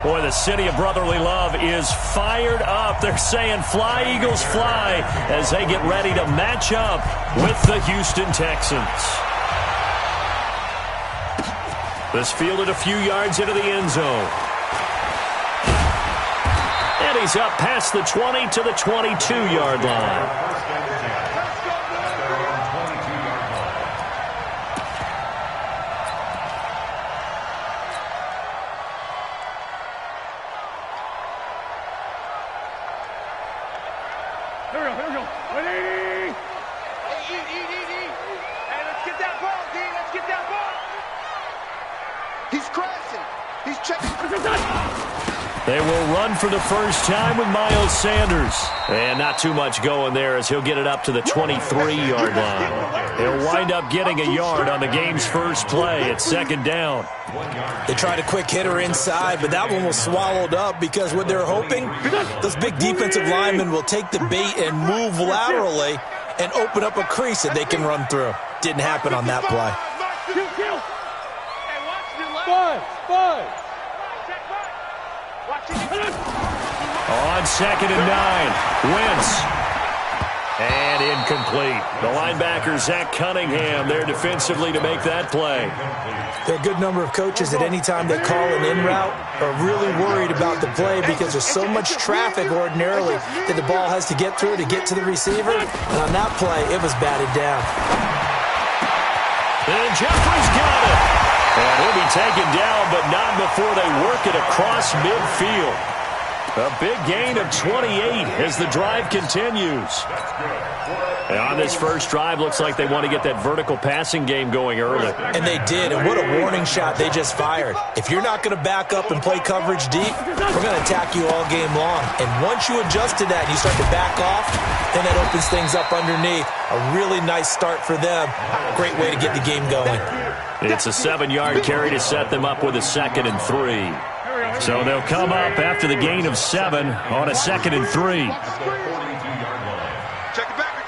Boy, the city of brotherly love is fired up. They're saying fly, Eagles, fly, as they get ready to match up with the Houston Texans. This fielded a few yards into the end zone. And he's up past the 20 to the 22-yard line. They will run for the first time with Miles Sanders. And not too much going there as he'll get it up to the 23-yard line. He'll wind up getting a yard on the game's first play at second down. They tried a quick hitter inside, but that one was swallowed up because what they're hoping, those big defensive linemen will take the bait and move laterally and open up a crease that they can run through. Didn't happen on that play. On 2nd and 9, Wentz. And incomplete. The linebacker, Zach Cunningham, there defensively to make that play. There are a good number of coaches that any time they call an in route are really worried about the play because there's so much traffic ordinarily that the ball has to get through to get to the receiver. And on that play, it was batted down. And Jeffrey's got it. And he'll be taken down, but not before they work it across midfield. A big gain of 28 as the drive continues. And on this first drive, looks like they want to get that vertical passing game going early. And they did, and what a warning shot they just fired. If you're not going to back up and play coverage deep, we're going to attack you all game long. And once you adjust to that and you start to back off, then that opens things up underneath. A really nice start for them. Great way to get the game going. It's a 7-yard carry to set them up with a 2nd and 3. So they'll come up after the gain of 7 on a 2nd and 3. Check the backer.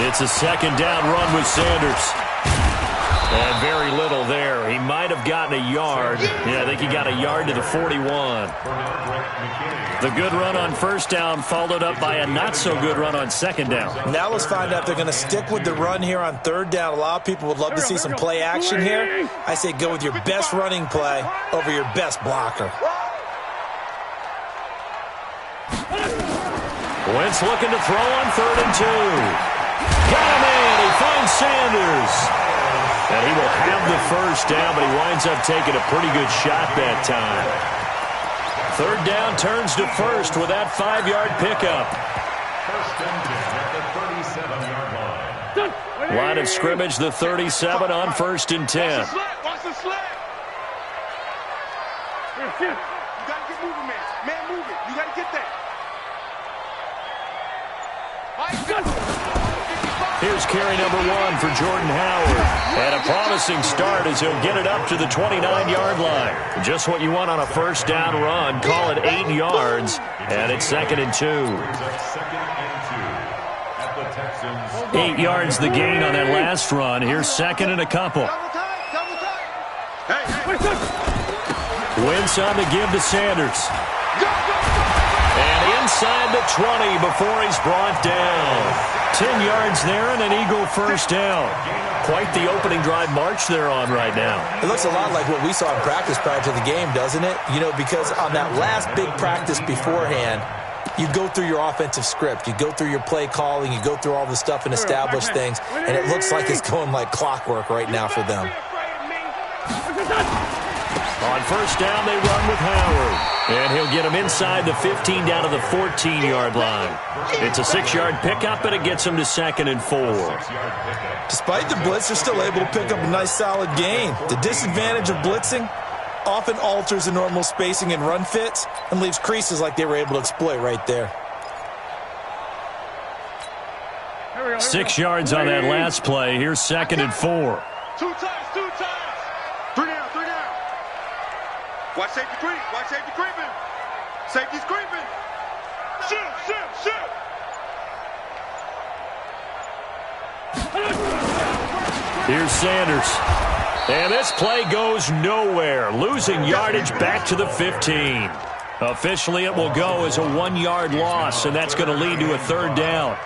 It's a 2nd down run with Sanders. And very little there. He might have gotten a yard. Yeah, I think he got a yard to the 41. The good run on 1st down followed up by a not-so-good run on 2nd down. Now let's find out if they're going to stick with the run here on 3rd down. A lot of people would love to see some play action here. I say go with your best running play over your best blocker. Wentz looking to throw on 3rd and 2. Got him in. He finds Sanders. And he will have the 1st down, but he winds up taking a pretty good shot that time. 3rd down turns to 1st with that 5-yard pickup. 37-yard line. Line of scrimmage, the 37 on 1st and 10. Watch the sled. You got to get moving, man. Man, move it. You got to get that. Here's carry number 1 for Jordan Howard. And a promising start as he'll get it up to the 29-yard line. Just what you want on a 1st down run. Call it 8 yards. And it's 2nd and 2. 8 yards the gain on that last run. Here's 2nd and a couple. Wentz on the give to Sanders. And inside the 20 before he's brought down. 10 yards there and an Eagle 1st down. Quite the opening drive march they're on right now. It looks a lot like what we saw in practice prior to the game, doesn't it? You know, because on that last big practice beforehand, you go through your offensive script. You go through your play calling. You go through all the stuff and establish things. And it looks like it's going like clockwork right now for them. On 1st down, they run with Howard. And he'll get him inside the 15 down to the 14-yard line. It's a 6-yard pickup, and it gets him to 2nd and 4. Despite the blitz, they're still able to pick up a nice solid gain. The disadvantage of blitzing often alters the normal spacing and run fits and leaves creases like they were able to exploit right there. 6 yards on that last play. Here's 2nd and 4. 2 times. 3 down. Watch safety creep. Watch safety creeping. Safety's creeping. Shoot. Here's Sanders. And this play goes nowhere, losing yardage back to the 15. Officially, it will go as a 1-yard loss, and that's going to lead to a third down.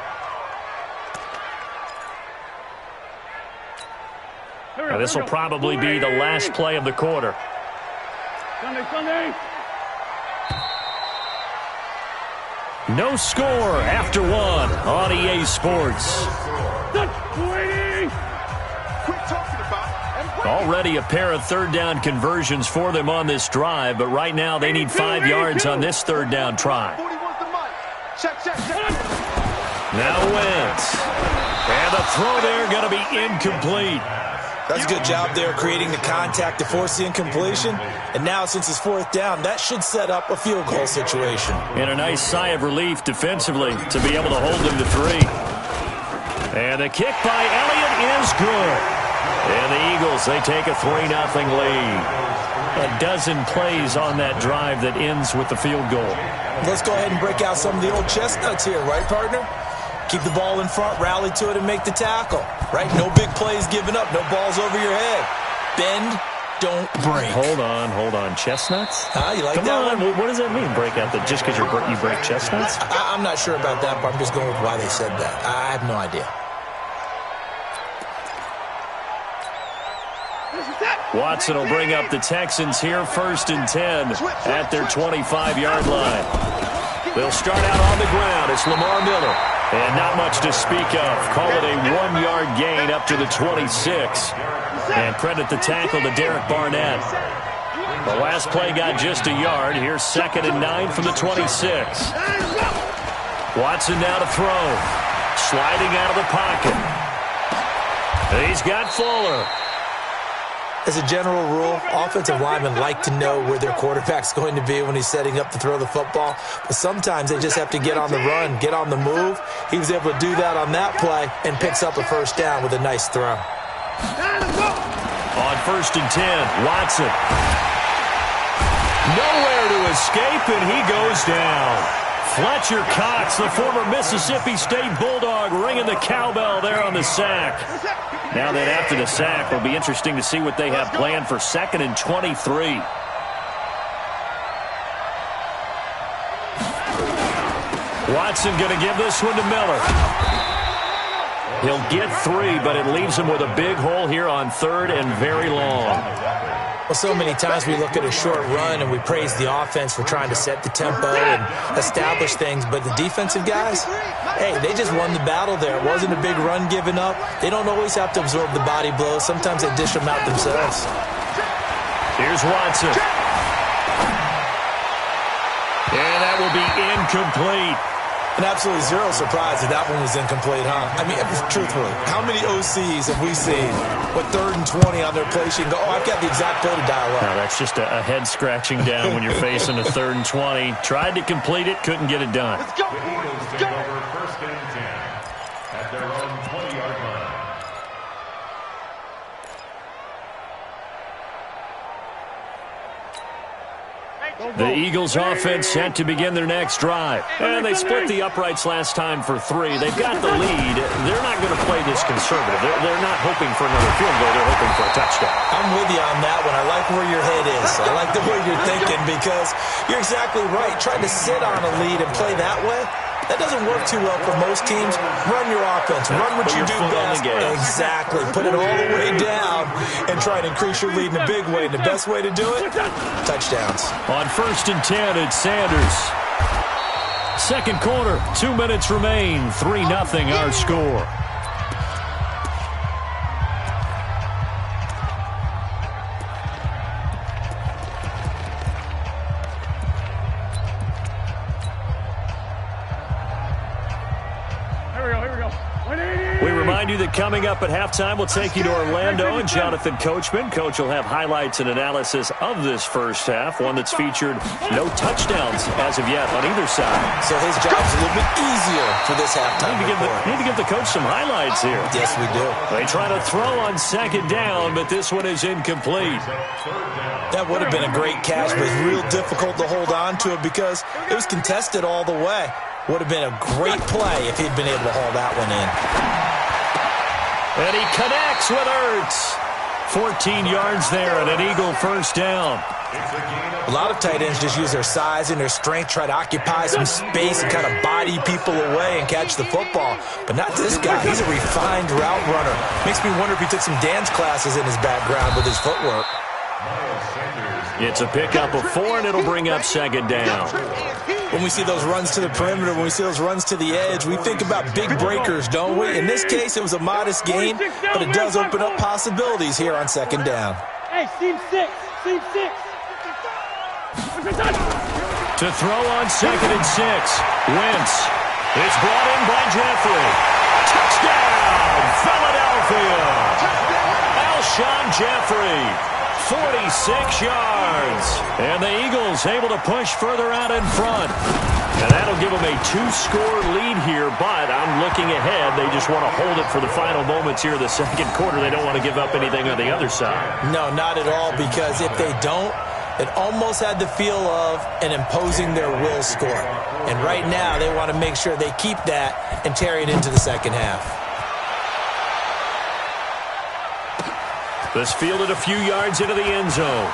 Now, this will probably be the last play of the quarter. No score after one on EA Sports. Already a pair of third down conversions for them on this drive, but right now they need 5 yards on this third down try. Now Wentz. And the throw there going to be incomplete. That's a good job there creating the contact to force the incompletion. And now since it's fourth down, that should set up a field goal situation. And a nice sigh of relief defensively to be able to hold them to 3. And the kick by Elliott is good. And the Eagles, they take a 3-0 lead. A dozen plays on that drive that ends with the field goal. Let's go ahead and break out some of the old chestnuts here, right, partner? Keep the ball in front, rally to it, and make the tackle. Right? No big plays given up. No balls over your head. Bend, don't break. Hold on. Chestnuts? You like Come that on. one? What does that mean, break out? Just because you break chestnuts? I'm not sure about that, but I'm just going with why they said that. I have no idea. Watson will bring up the Texans here, 1st and 10 at their 25-yard line. They'll start out on the ground. It's Lamar Miller. And not much to speak of. Call it a 1-yard gain up to the 26. And credit the tackle to Derek Barnett. The last play got just a yard. Here's 2nd and 9 from the 26. Watson now to throw. Sliding out of the pocket. He's got Fuller. As a general rule, offensive linemen like to know where their quarterback's going to be when he's setting up to throw the football. But sometimes they just have to get on the run, get on the move. He was able to do that on that play and picks up a first down with a nice throw. On 1st and 10, Watson. Nowhere to escape, and he goes down. Fletcher Cox, the former Mississippi State Bulldog, ringing the cowbell there on the sack. Now that after the sack, it'll be interesting to see what they have planned for 2nd and 23. Watson going to give this one to Miller. He'll get 3, but it leaves him with a big hole here on 3rd and very long. Well, so many times we look at a short run and we praise the offense for trying to set the tempo and establish things, but the defensive guys, hey, they just won the battle there. It wasn't a big run given up. They don't always have to absorb the body blows. Sometimes they dish them out themselves. Here's Watson. And that will be incomplete. And absolutely zero surprise that that one was incomplete, huh? I mean, truthfully, how many OCs have we seen with 3rd and 20 on their play sheet and go, oh, I've got the exact play to dial up? No, that's just a head scratching down when you're facing a 3rd and 20. Tried to complete it, couldn't get it done. Let's go. Let's go. 1st and 10 at their own 20-yard line. The Eagles offense set to begin their next drive. And they split the uprights last time for 3. They've got the lead. They're not going to play this conservative. They're not hoping for another field goal. They're hoping for a touchdown. I'm with you on that one. I like where your head is. I like the way you're thinking because you're exactly right. Trying to sit on a lead and play that way, that doesn't work too well for most teams. Run your offense. Run what you do best. Exactly. Put it all the way down and try to increase your lead in a big way. And the best way to do it, touchdowns. On 1st and 10, it's Sanders. 2nd quarter, 2 minutes remain. 3-0 our score. We remind you that coming up at halftime, we'll take you to Orlando and Jonathan Coachman. Coach will have highlights and analysis of this first half, one that's featured no touchdowns as of yet on either side. So his job's a little bit easier for this halftime. Need to give the coach some highlights here. Yes, we do. They try to throw on 2nd down, but this one is incomplete. That would have been a great catch, but it's real difficult to hold on to it because it was contested all the way. Would have been a great play if he'd been able to haul that one in. And he connects with Ertz. 14 yards there and an Eagle first down. A lot of tight ends just use their size and their strength, try to occupy some space and kind of body people away and catch the football. But not this guy. He's a refined route runner. Makes me wonder if he took some dance classes in his background with his footwork. It's a pickup of 4, and it'll bring up second down. When we see those runs to the perimeter, when we see those runs to the edge, we think about big breakers, don't we? In this case, it was a modest gain, but it does open up possibilities here on second down. Hey, seam 6. To throw on 2nd and 6. Wentz. It's brought in by Jeffrey. Touchdown, Philadelphia. Alshon Jeffrey. 46 yards. And the Eagles able to push further out in front. And that'll give them a 2-score lead here, but I'm looking ahead. They just want to hold it for the final moments here of the second quarter. They don't want to give up anything on the other side. No, not at all, because if they don't, it almost had the feel of an imposing their will score. And right now, they want to make sure they keep that and carry it into the second half. This fielded a few yards into the end zone.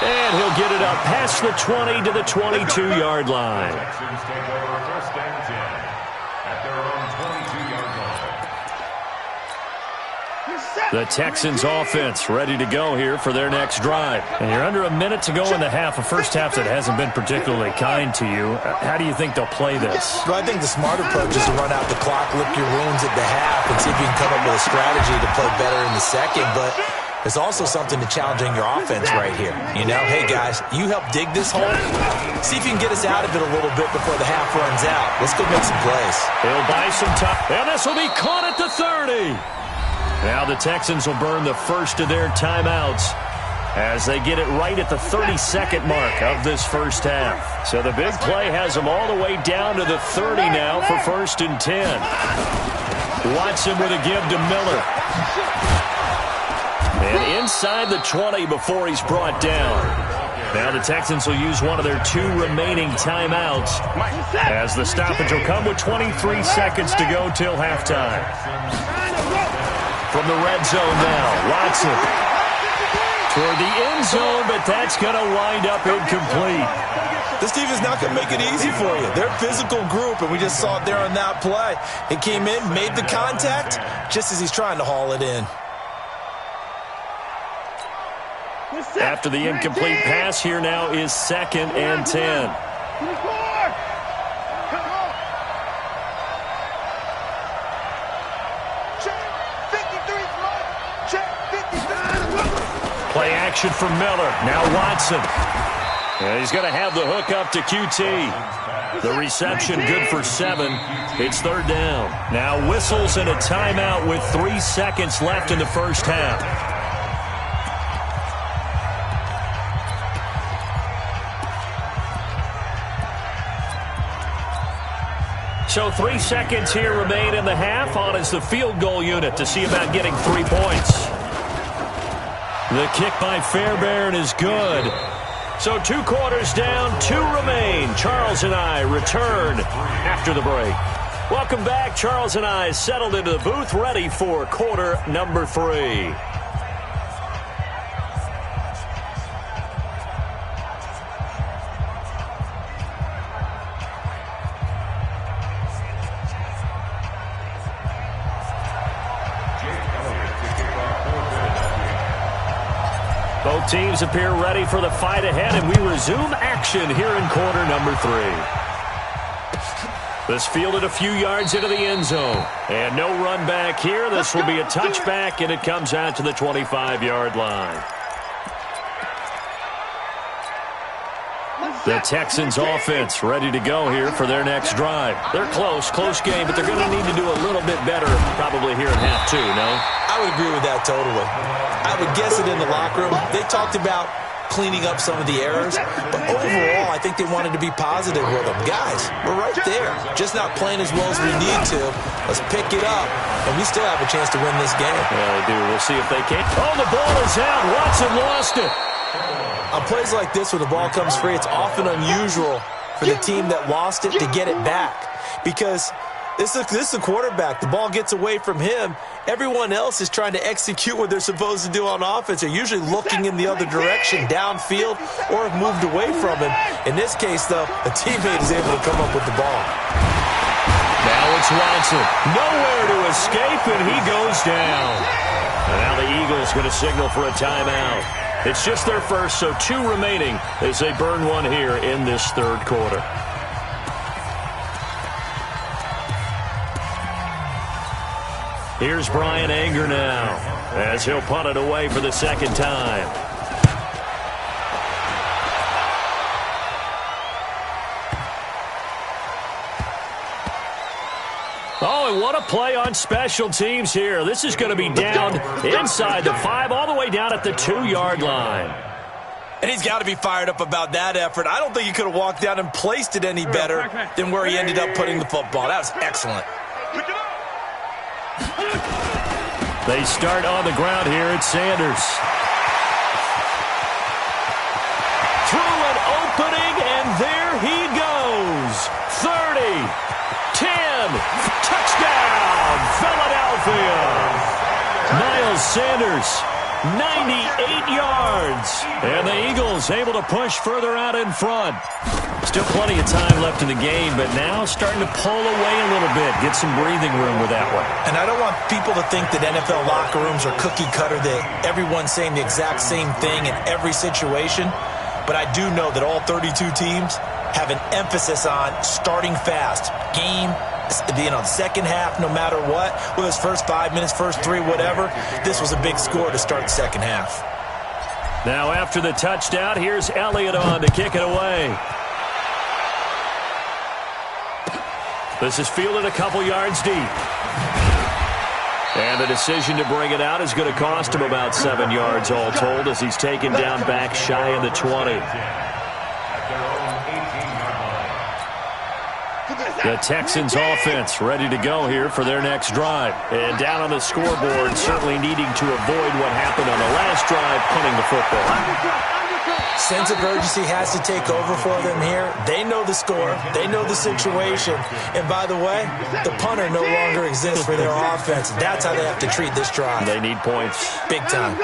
And he'll get it up past the 20 to the 22-yard line. Texans take over 1st and 10 at their own 22-yard line. The Texans offense ready to go here for their next drive. And you're under a minute to go in the half, a first half that hasn't been particularly kind to you. How do you think they'll play this? Well, I think the smart approach is to run out the clock, lick your wounds at the half, and see if you can come up with a strategy to play better in the second. But there's also something to challenging your offense right here. You know, hey, guys, you help dig this hole. See if you can get us out of it a little bit before the half runs out. Let's go make some plays. He'll buy some time. And this will be caught at the 30. Now the Texans will burn the first of their timeouts as they get it right at the 32nd mark of this first half. So the big play has them all the way down to the 30 now for 1st and 10. Watson with a give to Miller. And inside the 20 before he's brought down. Now the Texans will use one of their 2 remaining timeouts as the stoppage will come with 23 seconds to go till halftime. From the red zone now, Watson toward the end zone, but that's going to wind up incomplete. This team is not going to make it easy for you. They're a physical group, and we just saw it there on that play. It came in, made the contact, just as he's trying to haul it in. After the incomplete pass, here now is 2nd and 10. Play action from Miller. Now Watson. And he's going to have the hook up to QT. The reception good for 7. It's 3rd down. Now whistles and a timeout with 3 seconds left in the first half. So 3 seconds here remain in the half. On is the field goal unit to see about getting 3 points. The kick by Fairbairn is good. So 2 quarters down, 2 remain. Charles and I return after the break. Welcome back. Charles and I settled into the booth, ready for quarter number 3. Both teams appear ready for the fight ahead, and we resume action here in quarter number 3. This fielded a few yards into the end zone. And no run back here. This will be a touchback, and it comes out to the 25-yard line. The Texans offense ready to go here for their next drive. They're close game, but they're going to need to do a little bit better probably here in half 2, no? I would agree with that totally. I would guess it in the locker room. They talked about cleaning up some of the errors, but overall, I think they wanted to be positive with them. Guys, we're right there. Just not playing as well as we need to. Let's pick it up, and we still have a chance to win this game. Yeah, they do. We'll see if they can. Oh, the ball is out. Watson lost it. On plays like this, when the ball comes free, it's often unusual for the team that lost it to get it back, because This is a quarterback. The ball gets away from him. Everyone else is trying to execute what they're supposed to do on offense. They're usually looking in the other direction, downfield, or have moved away from him. In this case, though, a teammate is able to come up with the ball. Now it's Watson. Nowhere to escape, and he goes down. And now the Eagles going to signal for a timeout. It's just their first, so 2 remaining as they burn one here in this third quarter. Here's Bryan Anger now as he'll punt it away for the second time. Oh, and what a play on special teams here. This is going to be down inside the 5, all the way down at the 2-yard line. And he's got to be fired up about that effort. I don't think he could have walked down and placed it any better than where he ended up putting the football. That was excellent. They start on the ground here at Sanders. Through an opening, and there he goes. 30, 10, touchdown, Philadelphia. Miles Sanders, 98 yards. And the Eagles able to push further out in front. Still plenty of time left in the game, but now starting to pull away a little bit. Get some breathing room with that one. And I don't want people to think that NFL locker rooms are cookie cutter, that everyone's saying the exact same thing in every situation. But I do know that all 32 teams have an emphasis on starting fast. Game, the second half, no matter what, whether it's first 5 minutes, first 3, whatever, this was a big score to start the second half. Now after the touchdown, here's Elliott on to kick it away. This is fielded a couple yards deep. And the decision to bring it out is going to cost him about 7 yards all told as he's taken down back shy of the 20. The Texans offense ready to go here for their next drive. And down on the scoreboard, certainly needing to avoid what happened on the last drive, punting the football. Sense of urgency has to take over for them here. They know the score. They know the situation. And by the way, the punter no longer exists for their offense. That's how they have to treat this drive. They need points. Big time.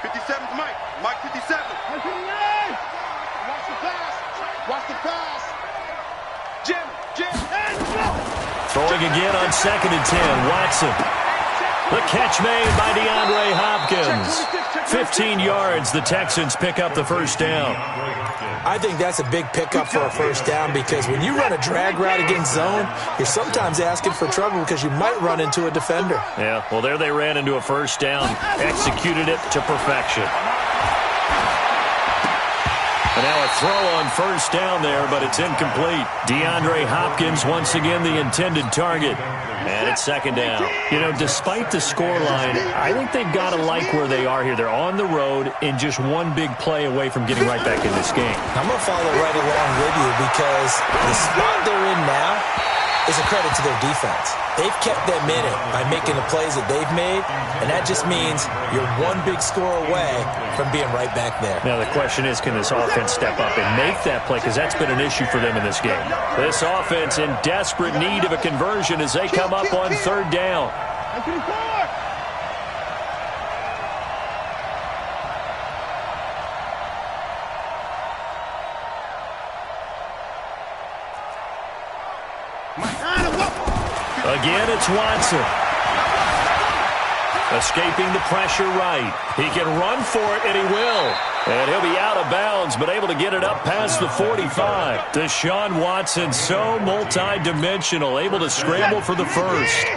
57's Mike. Mike 57. Watch the pass. Watch the pass. Jim. Throwing again on 2nd and 10. Watson. The catch made by DeAndre Hopkins. 15 yards, the Texans pick up the first down. I think that's a big pickup for a first down because when you run a drag route against zone, you're sometimes asking for trouble because you might run into a defender. Yeah, well, there they ran into a first down, executed it to perfection. And now a throw on first down there, but it's incomplete. DeAndre Hopkins, once again, the intended target. And it's second down. You know, despite the scoreline, I think they've got to like where they are here. They're on the road and just one big play away from getting right back in this game. I'm going to follow right along with you because the spot they're in now is a credit to their defense. They've kept them in it by making the plays that they've made, and that just means you're one big score away from being right back there. Now the question is, can this offense step up and make that play? Because that's been an issue for them in this game. This offense in desperate need of a conversion as they come up on 3rd down. Again, it's Watson. Escaping the pressure right. He can run for it, and he will. And he'll be out of bounds, but able to get it up past the 45. Deshaun Watson, so multi-dimensional, able to scramble for the first.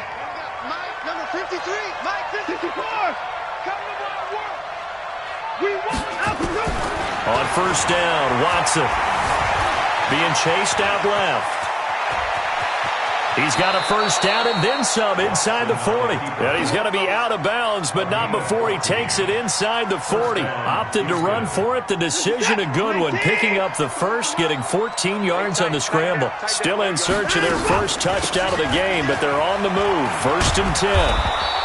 Mike, number 53. Mike, 54. On first down, Watson being chased out left. He's got a first down and then some inside the 40. And he's going to be out of bounds, but not before he takes it inside the 40. Opted to run for it. The decision a good one. Picking up the first, getting 14 yards on the scramble. Still in search of their first touchdown of the game, but they're on the move. 1st and 10.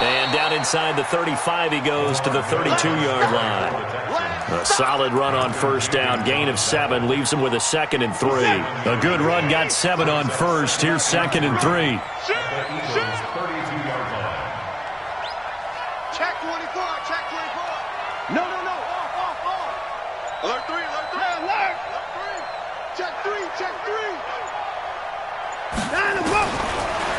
And down inside the 35 he goes to the 32-yard line. A solid run on first down. Gain of 7 leaves him with a 2nd and 3. A good run got 7 on first. Here's 2nd and 3. Check 24, check 24. No. Off. Alert 3, alert 3. Alert 3. Check 3, check 3. Line him up.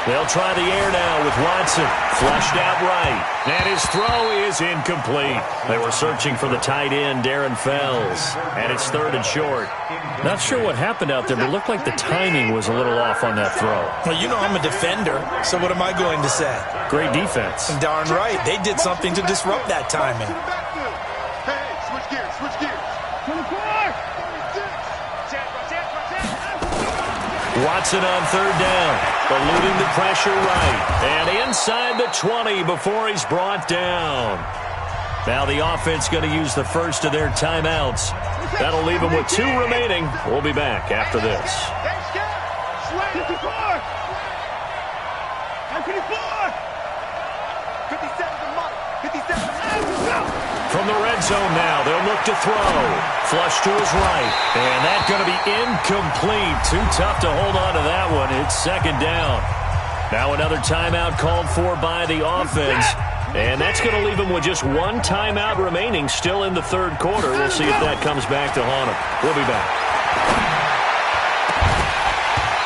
They'll try the air now with Watson. Flushed out right. And his throw is incomplete. They were searching for the tight end, Darren Fells. And it's 3rd and short. Not sure what happened out there, but it looked like the timing was a little off on that throw. Well, you know I'm a defender, so what am I going to say? Great defense. Darn right. They did something to disrupt that timing. Hey, switch gears, switch gears. 24. 36. Watson on 3rd down, eluding the pressure right, and inside the 20 before he's brought down. Now the offense going to use the first of their timeouts. That'll leave them with 2 remaining. We'll be back after this. From the red zone now, they'll look to throw. Flush to his right. And that's going to be incomplete. Too tough to hold on to that one. It's 2nd down. Now another timeout called for by the offense. And that's going to leave him with just 1 timeout remaining still in the 3rd quarter. We'll see if that comes back to haunt him. We'll be back.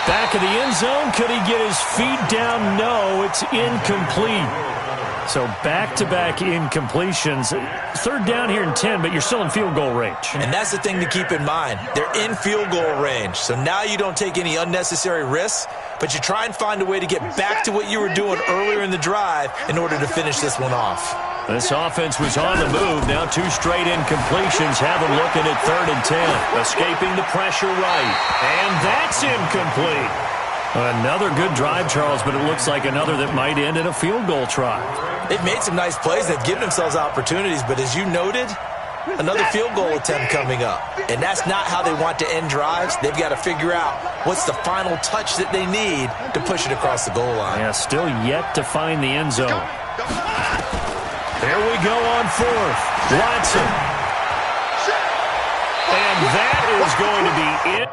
Back of the end zone. Could he get his feet down? No, it's incomplete. So back-to-back incompletions. 3rd down here in 10, but you're still in field goal range. And that's the thing to keep in mind. They're in field goal range. So now you don't take any unnecessary risks, but you try and find a way to get back to what you were doing earlier in the drive in order to finish this one off. This offense was on the move. Now 2 straight incompletions have them looking at 3rd and 10. Escaping the pressure right. And that's incomplete. Another good drive, Charles, but it looks like another that might end in a field goal try. They've made some nice plays. They've given themselves opportunities, but as you noted, another field goal attempt coming up. And that's not how they want to end drives. They've got to figure out what's the final touch that they need to push it across the goal line. Yeah, still yet to find the end zone. There we go on 4th. Watson. And that is going to be it.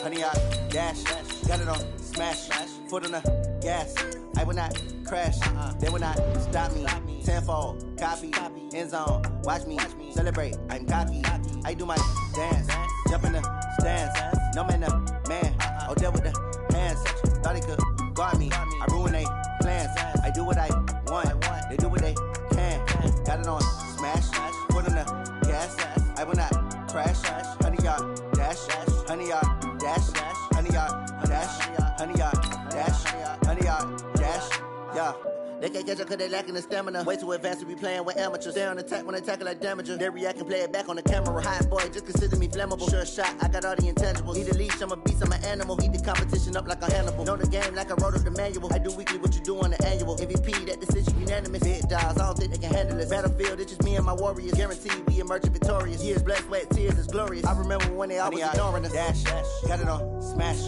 Honey, I dash, got it on smash, foot on the gas. I will not crash, they will not stop me. Tenfold, copy, end zone, watch me celebrate. I'm cocky, I do my dance, jump in the stands. No man, the man, oh, deal with the hands. Thought he could guard me, I ruin they plans. I do what I want, they do what they can. Got it on smash, foot on the gas. I will not crash, honey, y'all dash, honey, y'all. Dash, honey, y'all, dash, honey, y'all, dash, honey, y'all, dash, yeah. They can't catch up cause they lacking the stamina. Way too advanced to be playing with amateurs. They on attack when they tackle like damager. They react and play it back on the camera. Hot boy, just consider me flammable. Sure shot, I got all the intangibles. Need a leash, I'm a beast, I'm an animal. Heat the competition up like a Hannibal. Know the game like I wrote up the manual. I do weekly what you do on the annual. MVP, that decision unanimous. Big dogs, I don't think they can handle this. Battlefield, it's just me and my warriors. Guaranteed we emerging victorious. Years, blood, sweat, tears, is glorious. I remember when they always ignoring us. Dash, got it on smash,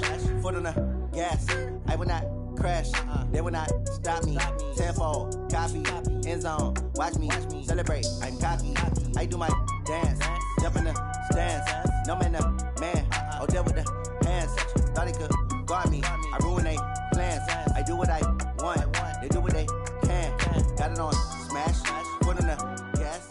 foot on the gas. I will not crash, they will not stop me. Tenfold, copy, end zone, watch me celebrate. I'm cocky, I do my dance, jump in the stands. No man, the man, oh, deal with the hands. Thought he could guard me, I ruin they plans. I do what I want, they do what they can. Got it on smash, foot on the gas.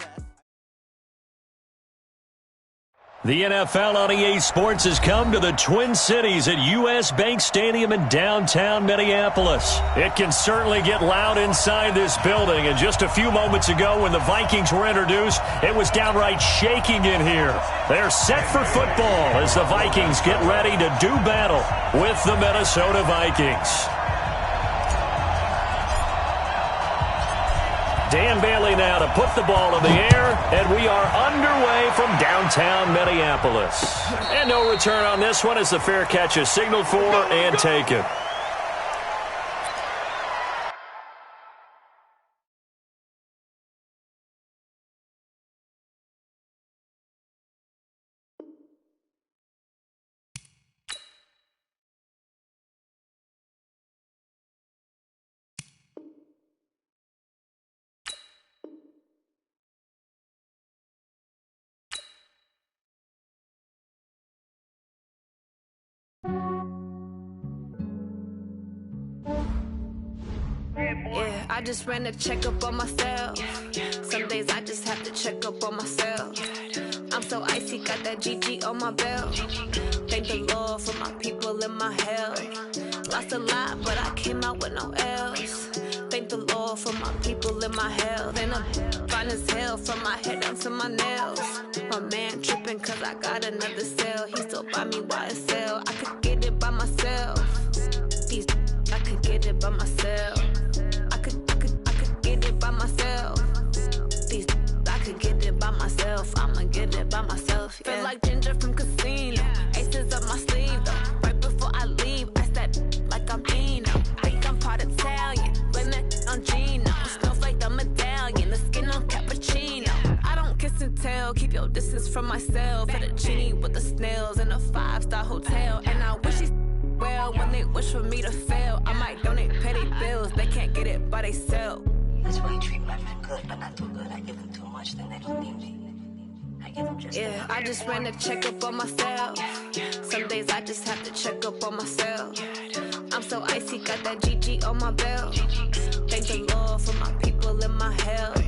The NFL on EA Sports has come to the Twin Cities at US Bank Stadium in downtown Minneapolis. It can certainly get loud inside this building, and just a few moments ago when the Vikings were introduced, it was downright shaking in here. They're set for football as the Vikings get ready to do battle with the Minnesota Vikings. Dan Bailey now to put the ball in the air, and we are underway from downtown Minneapolis. And no return on this one as the fair catch is signaled for and taken. Yeah, I just ran a checkup on myself. Some days I just have to check up on myself. I'm so icy, got that GG on my belt. Thank the Lord for my people in my health. Lost a lot, but I came out with no L's. Thank the Lord for my people in my health. And I'm fine as hell from my head down to my nails. My man tripping cause I got another cell. He still buy me YSL. I could get it by myself. These I could get it by myself. I could get it by myself. These I could get it by myself. I'ma get it by myself. Yeah. Feel like Ginger from Casino. Aces up my sleeve though. Right before I leave, I step like I'm Dino. Think I'm part Italian. Blame that on Gino. Smells like the medallion. The skin on cappuccino. I don't kiss and tell. Keep your distance from myself. At a genie with the snails in a 5-star hotel. And I wish he's well when they wish for me to fail. I might donate petty bills. They can't get it by themselves. That's why you treat my men good, but not too good. I give them too much, then they don't need me. I give them just yeah, I just ran a checkup on myself. Some days I just have to check up on myself. I'm so icy, got that GG on my belt. Thank the Lord for my people in my health.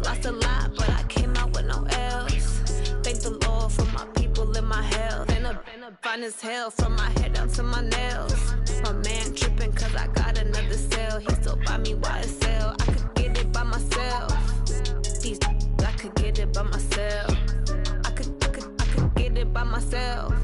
Lost a lot, but I came out with no L's. Thank the Lord for my people in my health. And I'm fine as hell from my head down to my nails. My man tripping cause I got another cell. He still buy me YSL. I could get it by myself. These I could get it by myself. I could get it by myself.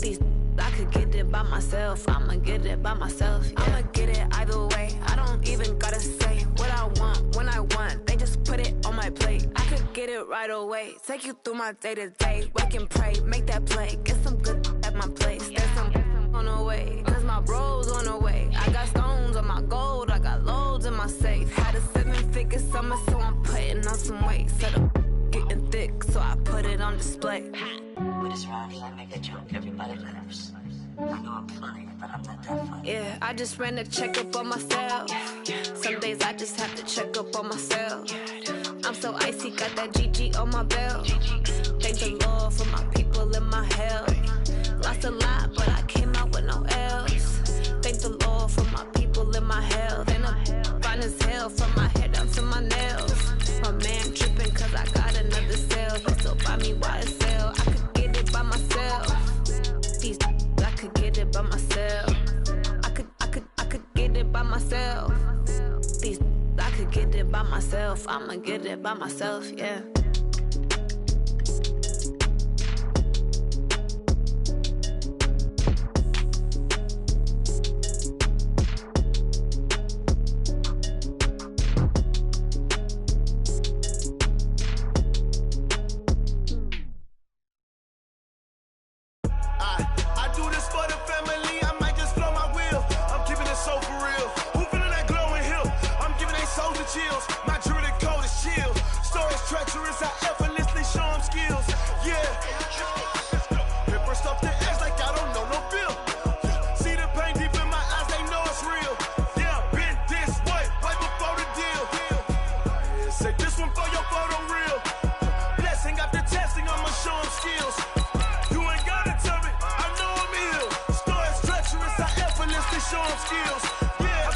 These I could get it by myself. I'ma get it by myself. Yeah. I'ma get it either way. I don't even gotta say what I want when I want. They just put it on my plate. I could get it right away. Take you through my day to day. Wake and pray, make that play. Get some good at my place. There's some on the way. Cause my bro's on the way. I got stones on my gold. I got loads in my safe. Had a 7-figure summer, so I'm putting on some weight. Set up getting thick, so I put it on display. with this round here, I make a joke. Everybody laughs. I know I'm funny, but I'm not that funny. Yeah, I just ran a checkup on myself. Some days I just have to check up on myself. I'm so icy, got that GG on my belt. Thank the Lord for my people in my health. Lost a lot, but I came out with no L's. Thank the Lord for my people in my health. And I'm fine as hell from my head down to my nails. My man tripping cause I got another cell. He still buy me YSL. I could get it by myself. These I could get it by myself. I could get it by myself. These I could get it by myself. I'ma get it by myself, yeah. Chills. My jewelry code is chill. Storage treacherous, I effortlessly show them skills. Yeah. Paper stuff the edge like I don't know no bill. See the pain deep in my eyes, they know it's real. Yeah, been this way, right before the deal. Say this one for your photo reel. Blessing after testing, I'ma show them skills. You ain't gotta tell me, I know I'm ill. Storage treacherous, I effortlessly show them skills. Yeah,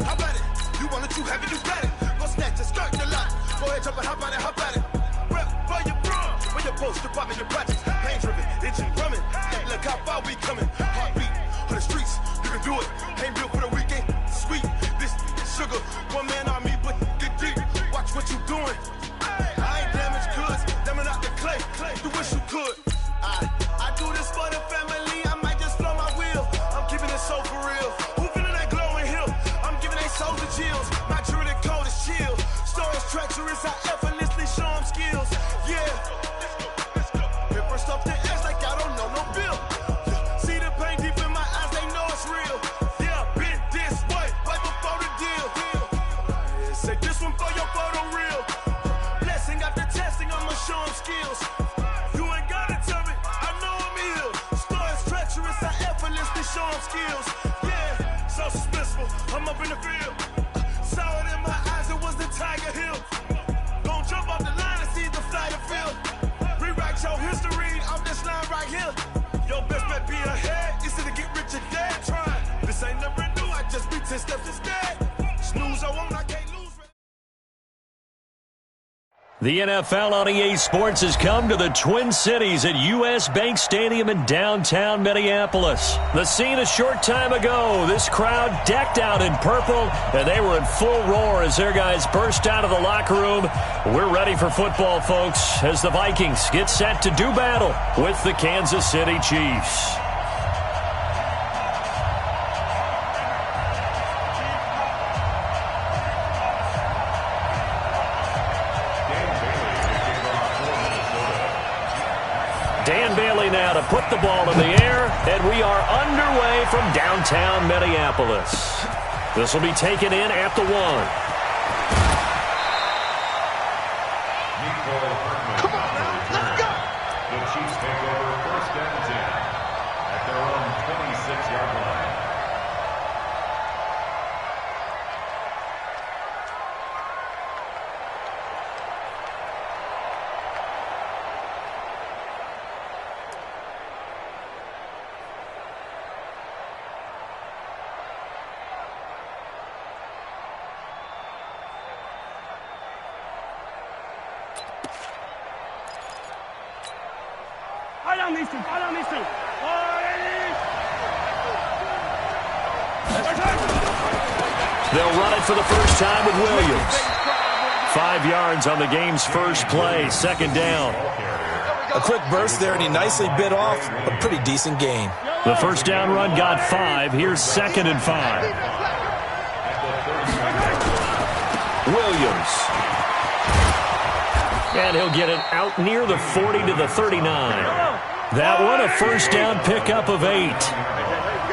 how about it? You want it too heavy, you got it. Go snatch it, skirt the lot. Go ahead, jump it, hop on it, hop on it. Rep for your bro. When your post, your pop in your projects. Pain driven, engine drumming. Look how far we coming. Heartbeat on the streets, you can do it. Ain't built for the weekend. Sweet, this sugar. One man on me, but get deep. Watch what you doing. I ain't damaged goods, damn it out the clay. You wish you could. I do this for the family. I might just flow my wheel. I'm keeping it so for real. Who feeling that glowing hill? I'm giving they souls the chills. My jewelry code is chill. treacherous, I effortlessly show them skills. Yeah. Hit first up the edge like I don't know no bill. See the pain deep in my eyes, they know it's real. Yeah, been this way, right before the deal. Say this one for your photo reel. Blessing after testing, I'ma show them skills. You ain't gotta tell me, I know I'm ill. Stories treacherous, I effortlessly show them skills. Yeah, so suspenseful, I'm up in the field. Saw it in my eyes, it was the Tiger Hill. Gon' jump off the line and see the flight of field. Rewrite your history off this line right here. Your best bet be ahead, easy to get rich or dead trying. This ain't never new, I just be 10 steps instead. Snooze, I won't, I can't lose. The NFL on EA Sports has come to the Twin Cities at U.S. Bank Stadium in downtown Minneapolis. The scene a short time ago, this crowd decked out in purple, and they were in full roar as their guys burst out of the locker room. We're ready for football, folks, as the Vikings get set to do battle with the Kansas City Chiefs. Dan Bailey now to put the ball in the air, and we are underway from downtown Minneapolis. This will be taken in at the 1. Come on now, let's go! The Chiefs take over first and 10 at their own 26-yard line. They'll run it for the first time with Williams. 5 yards on the game's first play, second down. A quick burst there, and he nicely bit off a pretty decent gain. The first down run got 5. Here's 2nd and 5. Williams. And he'll get it out near the 40 to the 39. That one, a first down pickup of 8.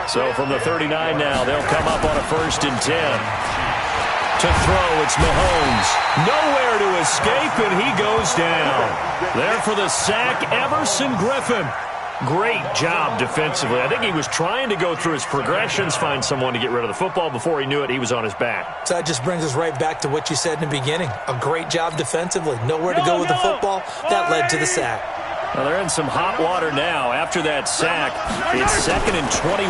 So from the 39 now, they'll come up on a 1st and 10. To throw, it's Mahomes. Nowhere to escape, and he goes down. There for the sack, Everson Griffin. Great job defensively. I think he was trying to go through his progressions, find someone to get rid of the football. Before he knew it, he was on his back. So that just brings us right back to what you said in the beginning. A great job defensively. Nowhere to go with the football. That led to the sack. Well, they're in some hot water now. After that sack, it's 2nd and 21.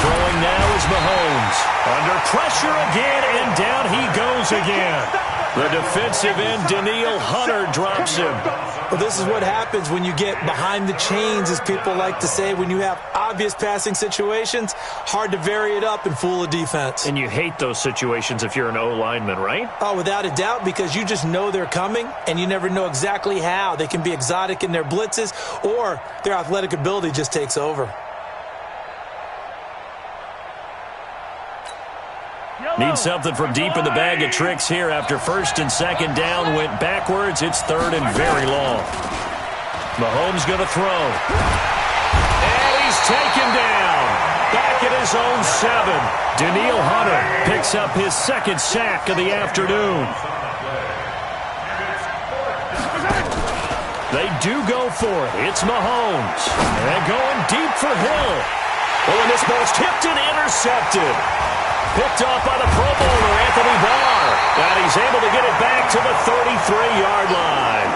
Throwing now is Mahomes. Under pressure again, and down he goes again. The defensive end, Danielle Hunter, drops him. Well, this is what happens when you get behind the chains, as people like to say. When you have obvious passing situations, hard to vary it up and fool a defense. And you hate those situations if you're an O-lineman, right? Oh, without a doubt, because you just know they're coming, and you never know exactly how. They can be exotic in their blitzes, or their athletic ability just takes over. Need something from deep in the bag of tricks here after 1st and 2nd down. Went backwards. It's 3rd and very long. Mahomes going to throw. And he's taken down. Back at his own 7. Danielle Hunter picks up his 2nd sack of the afternoon. They do go for it. It's Mahomes. And going deep for Hill. Oh, and this ball's tipped and intercepted. Picked off by the Pro Bowler, Anthony Barr. And he's able to get it back to the 33-yard line.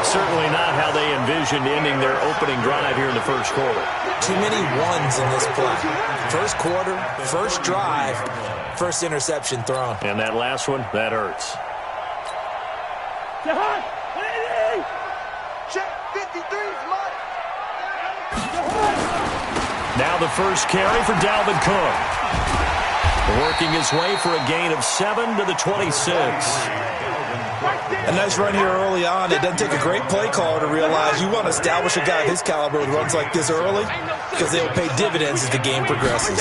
Certainly not how they envisioned ending their opening drive here in the first quarter. Too many ones in this play. First quarter, first drive, first interception thrown. And that last one, that hurts. Check 53, Now the first carry for Dalvin Cook. Working his way for a gain of 7 to the 26. A nice run here early on. It doesn't take a great play caller to realize you want to establish a guy of his caliber with runs like this early, because they will pay dividends as the game progresses.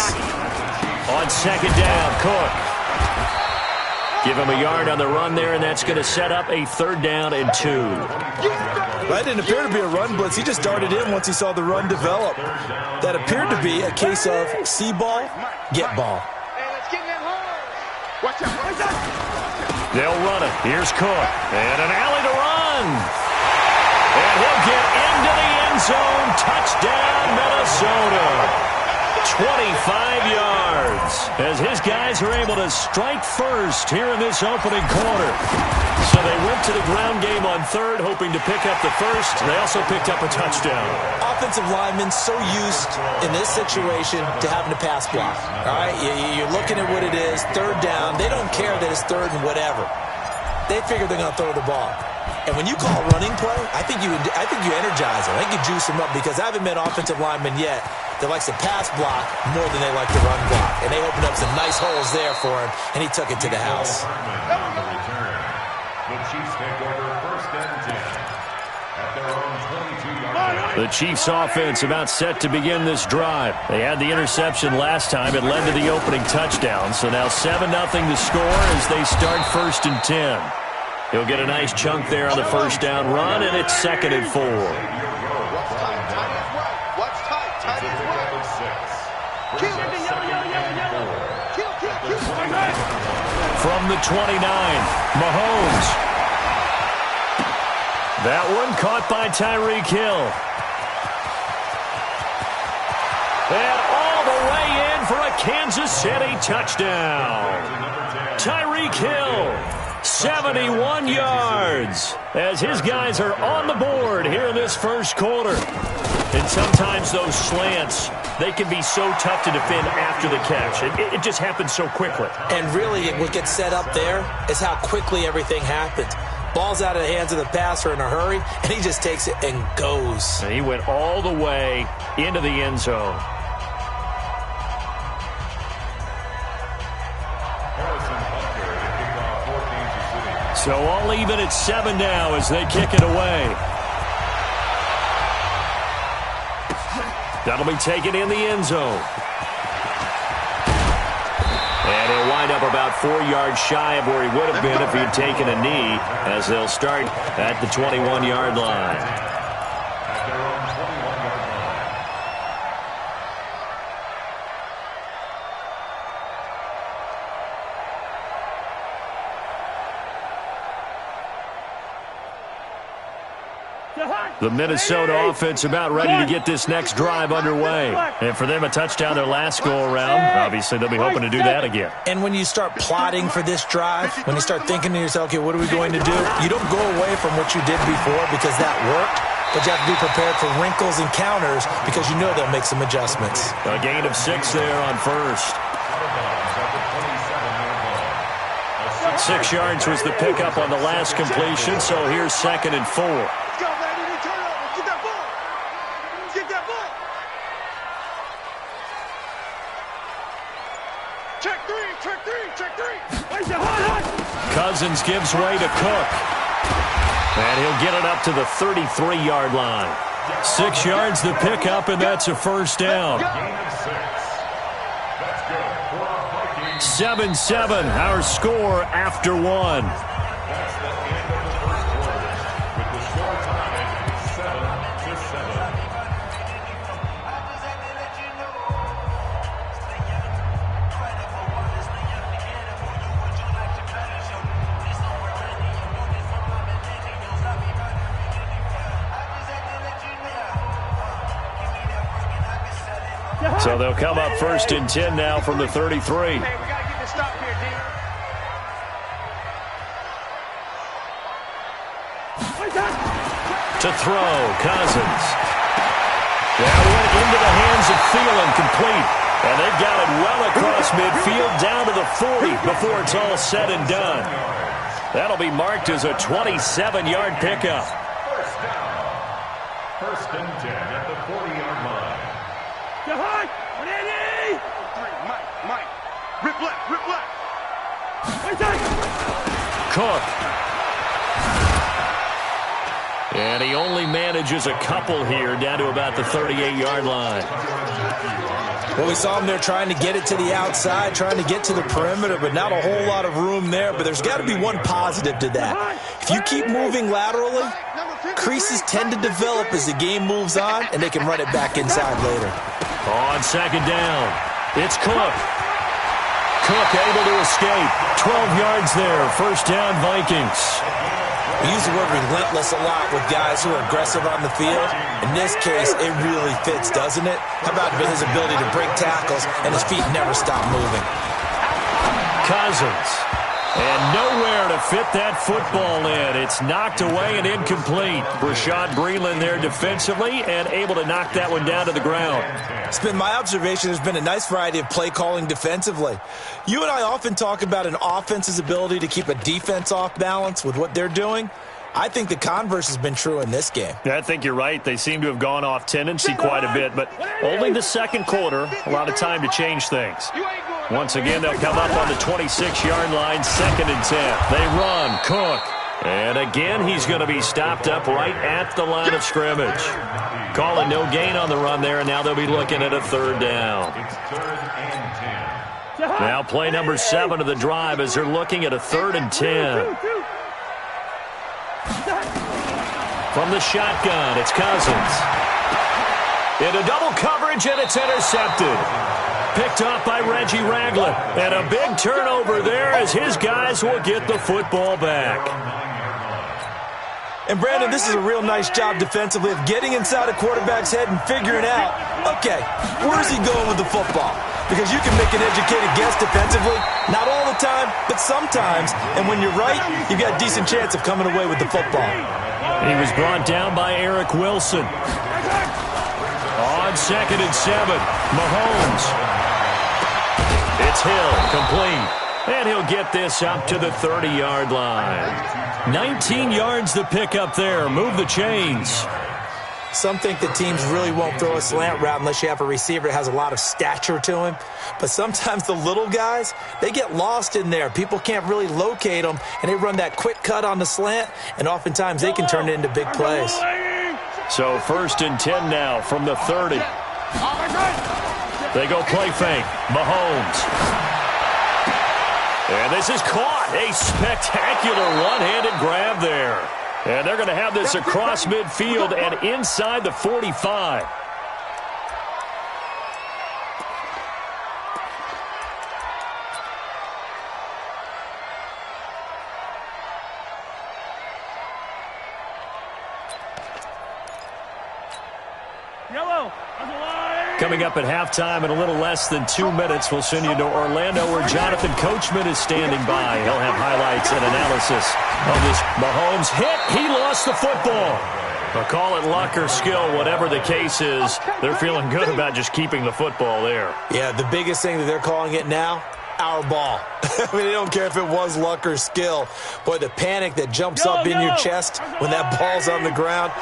On 2nd down, Cook. Give him a yard on the run there, and that's going to set up a 3rd down and 2. That didn't appear to be a run blitz. He just darted in once he saw the run develop. That appeared to be a case of see ball, get ball. They'll run it. Here's Cook. And an alley to run. And he'll get into the end zone. Touchdown, Minnesota. 25 yards as his guys are able to strike first here in this opening quarter. So they went to the ground game on 3rd, hoping to pick up the first. They also picked up a touchdown. Offensive linemen so used in this situation to having to pass block. All right, you're looking at what it is, 3rd down. They don't care that it's 3rd and whatever. They figure they're going to throw the ball. And when you call running play, I think you energize them. I think you juice them up because I haven't met offensive linemen yet that likes to pass block more than they like to run block. And they opened up some nice holes there for him, and he took it to the house. The Chiefs take over 1st and 10 at their own 22-yard line. The Chiefs offense about set to begin this drive. They had the interception last time. It led to the opening touchdown. So now 7-0 the score as they start 1st and 10. He'll get a nice chunk there on the 1st down run, and it's 2nd and 4. From the 29, Mahomes. That one caught by Tyreek Hill. And all the way in for a Kansas City touchdown. Tyreek Hill. 71 yards as his guys are on the board here in this 1st quarter. And sometimes those slants, they can be so tough to defend after the catch. It just happens so quickly. And really, what gets set up there is how quickly everything happens. Ball's out of the hands of the passer in a hurry, and he just takes it and goes. And he went all the way into the end zone. So all even at 7 now as they kick it away. That'll be taken in the end zone. And he'll wind up about 4 yards shy of where he would have been if he'd taken a knee, as they'll start at the 21-yard line. The Minnesota offense about ready to get this next drive underway. And for them, a touchdown their last go-around. Obviously, they'll be hoping to do that again. And when you start plotting for this drive, when you start thinking to yourself, okay, what are we going to do? You don't go away from what you did before because that worked, but you have to be prepared for wrinkles and counters because you know they'll make some adjustments. A gain of 6 there on 1st. 6 yards was the pickup on the last completion, so here's 2nd and 4. Cousins gives way to Cook. And he'll get it up to the 33-yard line. 6 yards the pickup, and that's a 1st down. 7-7, our score after 1. So they'll come up 1st and 10 now from the 33. Hey, we got to get this stop here, D. To throw, Cousins. That went into the hands of Thielen, complete. And they've got it well across midfield, down to the 40 before it's all said and done. That'll be marked as a 27-yard pickup. 1st down. 1st and 10 at the 40-yard line. Mike. Rip left. Cook. And he only manages a couple here down to about the 38-yard line. Well, we saw him there trying to get it to the outside, trying to get to the perimeter, but not a whole lot of room there. But there's got to be one positive to that. If you keep moving laterally, creases tend to develop as the game moves on, and they can run it back inside later. On second down, it's Cook. Cook able to escape. 12 yards there. First down, Vikings. We use the word relentless a lot with guys who are aggressive on the field. In this case, it really fits, doesn't it? How about his ability to break tackles and his feet never stop moving? Cousins. And nowhere to fit that football in. It's knocked away and incomplete. Rashad Breeland there defensively and able to knock that one down to the ground. It's been my observation there's been a nice variety of play calling defensively. You and I often talk about an offense's ability to keep a defense off balance with what they're doing. I think the converse has been true in this game. Yeah, I think you're right. They seem to have gone off tendency quite a bit, but only the second quarter, a lot of time to change things. Once again, they'll come up on the 26-yard line, 2nd and 10. They run, Cook. And again, he's going to be stopped up right at the line of scrimmage. Calling no gain on the run there, and now they'll be looking at a 3rd down. Now play number 7 of the drive as they're looking at a 3rd and 10. From the shotgun, it's Cousins. Into double coverage, and it's intercepted. Picked off by Reggie Ragland. And a big turnover there as his guys will get the football back. And, Brandon, this is a real nice job defensively of getting inside a quarterback's head and figuring out, okay, where is he going with the football? Because you can make an educated guess defensively, not all the time, but sometimes. And when you're right, you've got a decent chance of coming away with the football. He was brought down by Eric Wilson. On 2nd and 7, Mahomes. It's Hill, complete. And he'll get this up to the 30-yard line. 19 yards to pick up there. Move the chains. Some think that teams really won't throw a slant route unless you have a receiver that has a lot of stature to him. But sometimes the little guys, they get lost in there. People can't really locate them, and they run that quick cut on the slant, and oftentimes they can turn it into big plays. So 1st and 10 now from the 30. They go play fake. Mahomes. And this is caught. A spectacular one-handed grab there. And they're going to have this across midfield and inside the 45. Coming up at halftime in a little less than 2 minutes, we'll send you to Orlando where Jonathan Coachman is standing by. He'll have highlights and analysis of this Mahomes hit. He lost the football. But call it luck or skill, whatever the case is, they're feeling good about just keeping the football there. Yeah, the biggest thing that they're calling it now, our ball. I mean, they don't care if it was luck or skill. Boy, the panic that jumps up in your chest when that ball's on the ground,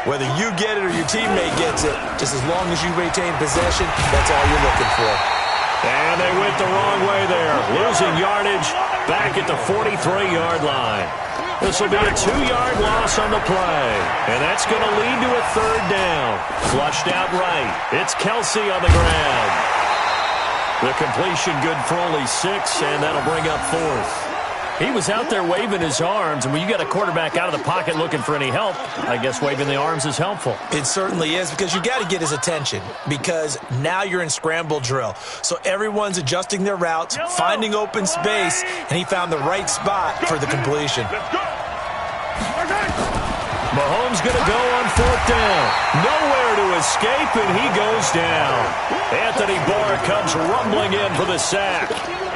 whether you get it or your teammate gets it, just as long as you retain possession, that's all you're looking for. And they went the wrong way there. Losing yardage back at the 43-yard line. This will be a 2-yard loss on the play. And that's going to lead to a 3rd down. Flushed out right. It's Kelsey on the ground. The completion good for only 6, and that'll bring up 4th. He was out there waving his arms, and when you got a quarterback out of the pocket looking for any help, I guess waving the arms is helpful. It certainly is, because you got to get his attention, because now you're in scramble drill. So everyone's adjusting their routes, finding open space, and he found the right spot for the completion. Mahomes going to go on 4th down. Nowhere to escape, and he goes down. Anthony Barr comes rumbling in for the sack.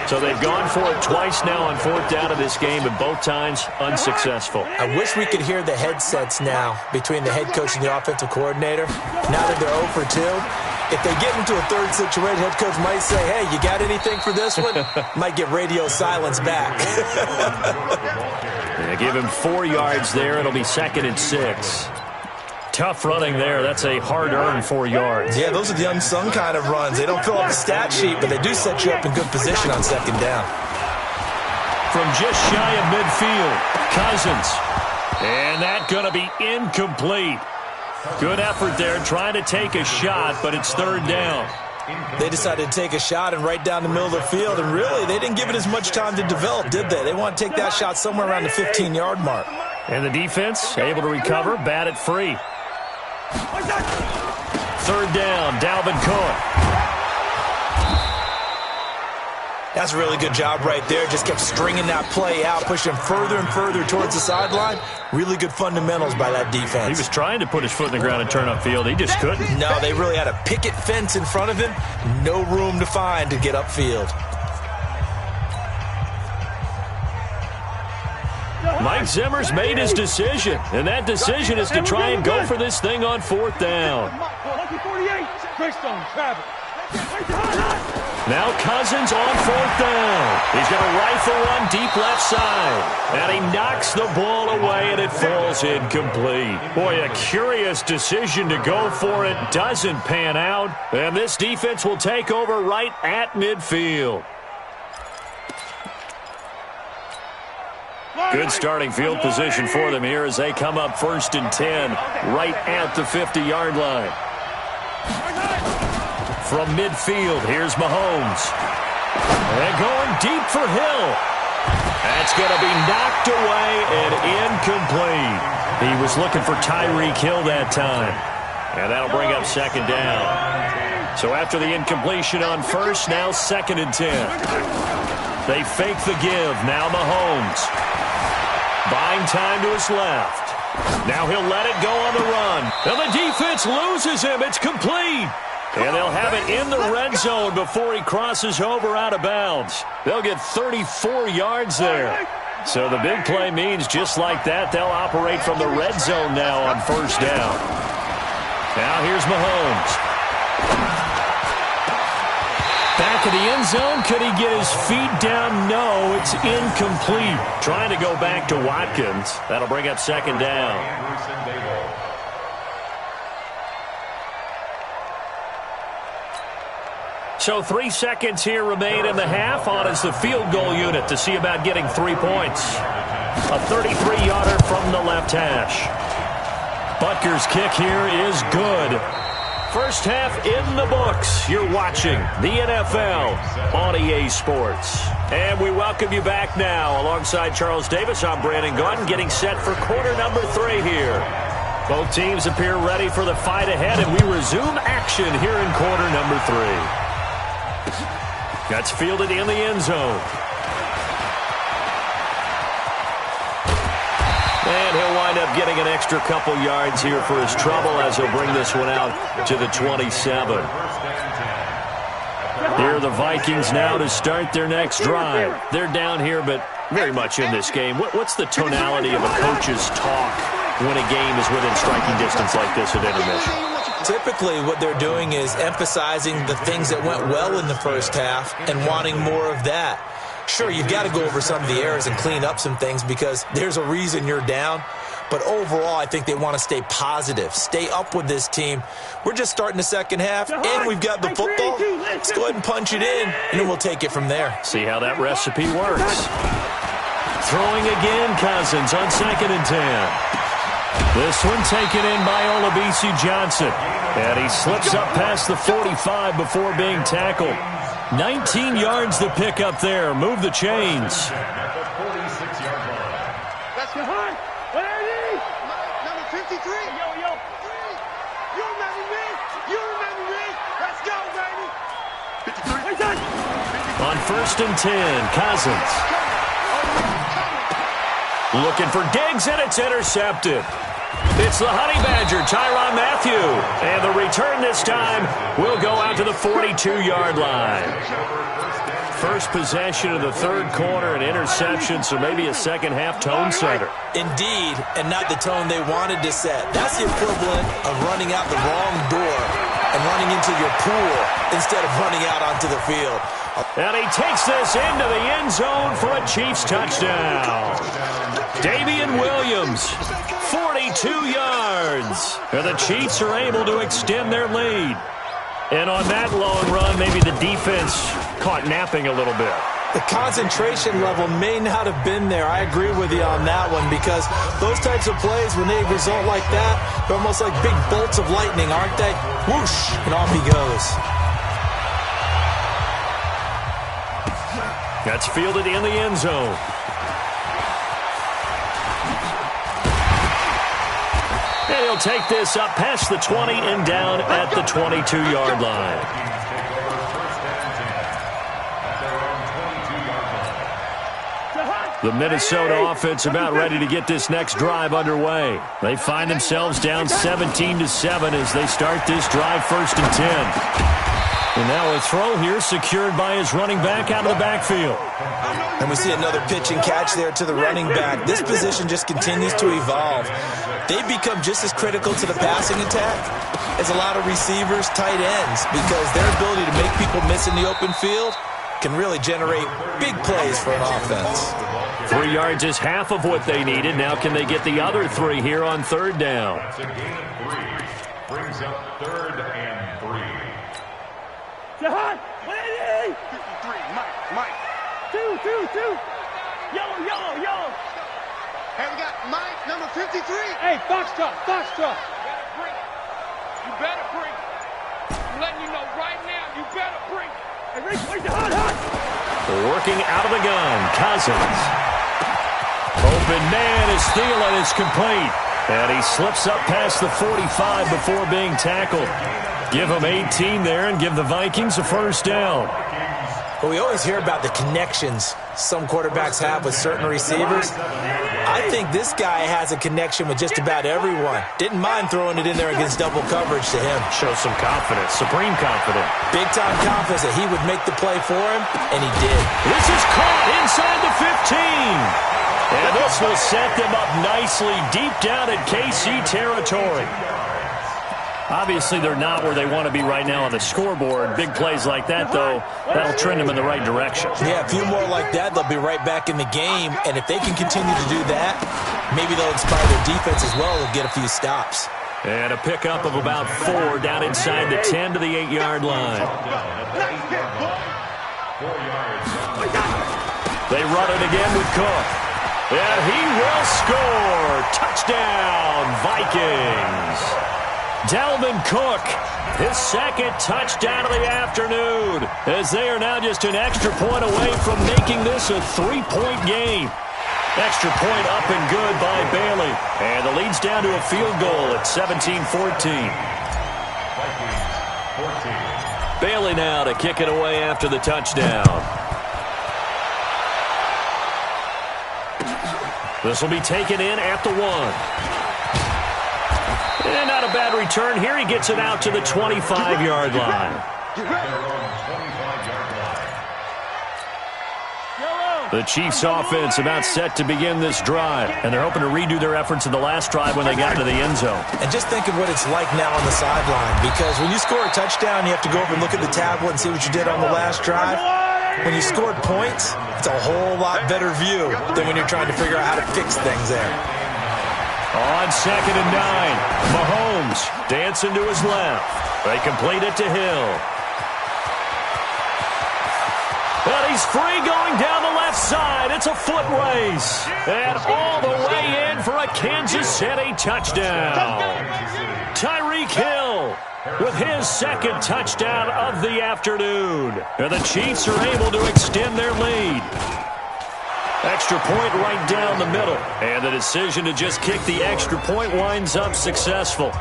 So they've gone for it twice now on 4th down of this game, and both times unsuccessful. I wish we could hear the headsets now between the head coach and the offensive coordinator. Now that they're 0 for 2, if they get into a 3rd situation, head coach might say, hey, you got anything for this one? Might get radio silence back. They give him 4 yards there. It'll be 2nd and 6. Tough running there. That's a hard-earned 4 yards. Yeah, those are the unsung kind of runs. They don't fill up the stat sheet, but they do set you up in good position on 2nd down. From just shy of midfield, Cousins. And that's going to be incomplete. Good effort there trying to take a shot, but it's 3rd down. They decided to take a shot and right down the middle of the field, and really, they didn't give it as much time to develop, did they? They want to take that shot somewhere around the 15-yard mark. And the defense able to recover, bat it free. Third down, Dalvin Cook. That's a really good job right there. Just kept stringing that play out, pushing further and further towards the sideline. Really good fundamentals by that defense. He was trying to put his foot in the ground and turn upfield. He just couldn't. No, they really had a picket fence in front of him. No room to find to get upfield. Mike Zimmer's made his decision, and that decision is to try and go for this thing on fourth down. Now Cousins on fourth down. He's going to rifle one deep left side. And he knocks the ball away, and it falls incomplete. Boy, a curious decision to go for it. Doesn't pan out. And this defense will take over right at midfield. Good starting field position for them here as they come up 1st and 10 right at the 50-yard line. From midfield, here's Mahomes. And going deep for Hill. That's going to be knocked away and incomplete. He was looking for Tyreek Hill that time. And that'll bring up 2nd down. So after the incompletion on 1st, now 2nd and 10. They fake the give. Now Mahomes. Buying time to his left. Now he'll let it go on the run. And the defense loses him. It's complete. And they'll have it in the red zone before he crosses over out of bounds. They'll get 34 yards there. So the big play means just like that, they'll operate from the red zone now on 1st down. Now here's Mahomes. Back of the end zone. Could he get his feet down? No, it's incomplete. Trying to go back to Watkins. That'll bring up 2nd down. So 3 seconds here remain in the half. On is the field goal unit to see about getting 3 points. A 33-yarder from the left hash. Butker's kick here is good. First half in the books. You're watching the NFL on EA Sports. And we welcome you back now. Alongside Charles Davis, I'm Brandon Gaudin, getting set for quarter number 3 here. Both teams appear ready for the fight ahead, and we resume action here in quarter number 3. That's fielded in the end zone. And he'll wind up getting an extra couple yards here for his trouble as he'll bring this one out to the 27. Here are the Vikings now to start their next drive. They're down here, but very much in this game. What's the tonality of a coach's talk when a game is within striking distance like this at intermission? Typically, what they're doing is emphasizing the things that went well in the first half and wanting more of that. Sure, you've got to go over some of the errors and clean up some things because there's a reason you're down. But overall, I think they want to stay positive, stay up with this team. We're just starting the second half, and we've got the football. Let's go ahead and punch it in, and then we'll take it from there. See how that recipe works. Throwing again, Cousins on 2nd and 10. This one taken in by Olabisi Johnson. And he slips up past the 45 before being tackled. 19 yards to pick up there. Move the chains. That's behind. Number 53. Yo. You remember me? Let's go, baby. 53. On 1st and 10, Cousins. Looking for Diggs, and it's intercepted. It's the Honey Badger, Tyrann Mathieu. And the return this time will go out to the 42-yard line. First possession of the third quarter, an interception, so maybe a second-half tone setter. Indeed, and not the tone they wanted to set. That's the equivalent of running out the wrong door and running into your pool instead of running out onto the field. And he takes this into the end zone for a Chiefs touchdown. Damian Williams, 42 yards. And the Chiefs are able to extend their lead. And on that long run, maybe the defense caught napping a little bit. The concentration level may not have been there. I agree with you on that one because those types of plays, when they result like that, they're almost like big bolts of lightning, aren't they? Whoosh, and off he goes. That's fielded in the end zone. And he'll take this up past the 20 and down at the 22-yard line. The Minnesota offense about ready to get this next drive underway. They find themselves down 17-7 as they start this drive 1st and 10. And now a throw here secured by his running back out of the backfield. And we see another pitch and catch there to the running back. This position just continues to evolve. They become just as critical to the passing attack as a lot of receivers, tight ends, because their ability to make people miss in the open field can really generate big plays for an offense. 3 yards is half of what they needed. Now can they get the other 3 here on 3rd down? That's a gain of 3. Brings up 3rd and 3. Jahan, 53, Mike. 2. Yellow. Hey, we got Mike, number 53. Hey, Foxtrot. You better bring it. I'm letting you know right now, you better bring it. Hey, Rick, wait, Jahan. Working out of the gun, Cousins. Open man is Thielen is complete. And he slips up past the 45 before being tackled. Give him 18 there and give the Vikings a 1st down. But we always hear about the connections some quarterbacks have with certain receivers. I think this guy has a connection with just about everyone. Didn't mind throwing it in there against double coverage to him. Shows some confidence, supreme confidence. Big-time confidence that he would make the play for him, and he did. This is caught inside the 15. And this will set them up nicely deep down in KC territory. Obviously, they're not where they want to be right now on the scoreboard. Big plays like that, though, that'll trend them in the right direction. Yeah, a few more like that, they'll be right back in the game. And if they can continue to do that, maybe they'll inspire their defense as well and get a few stops. And a pickup of about 4 down inside the 10 to the 8-yard line. They run it again with Cook. And he will score. Touchdown, Vikings. Dalvin Cook, his 2nd touchdown of the afternoon, as they are now just an extra point away from making this a 3-point game. Extra point up and good by Bailey. And the lead's down to a field goal at 17-14. Bailey now to kick it away after the touchdown. This will be taken in at the 1. And not a bad return here. He gets it out to the 25-yard line. The Chiefs offense about set to begin this drive. And they're hoping to redo their efforts in the last drive when they got into the end zone. And just think of what it's like now on the sideline. Because when you score a touchdown, you have to go over and look at the tablet and see what you did on the last drive. When you scored points, it's a whole lot better view than when you're trying to figure out how to fix things there. On 2nd and 9, Mahomes dancing to his left. They complete it to Hill. And he's free going down the left side. It's a foot race. And all the way in for a Kansas City touchdown. Tyreek Hill with his 2nd touchdown of the afternoon. And the Chiefs are able to extend their lead. Extra point right down the middle. And the decision to just kick the extra point winds up successful.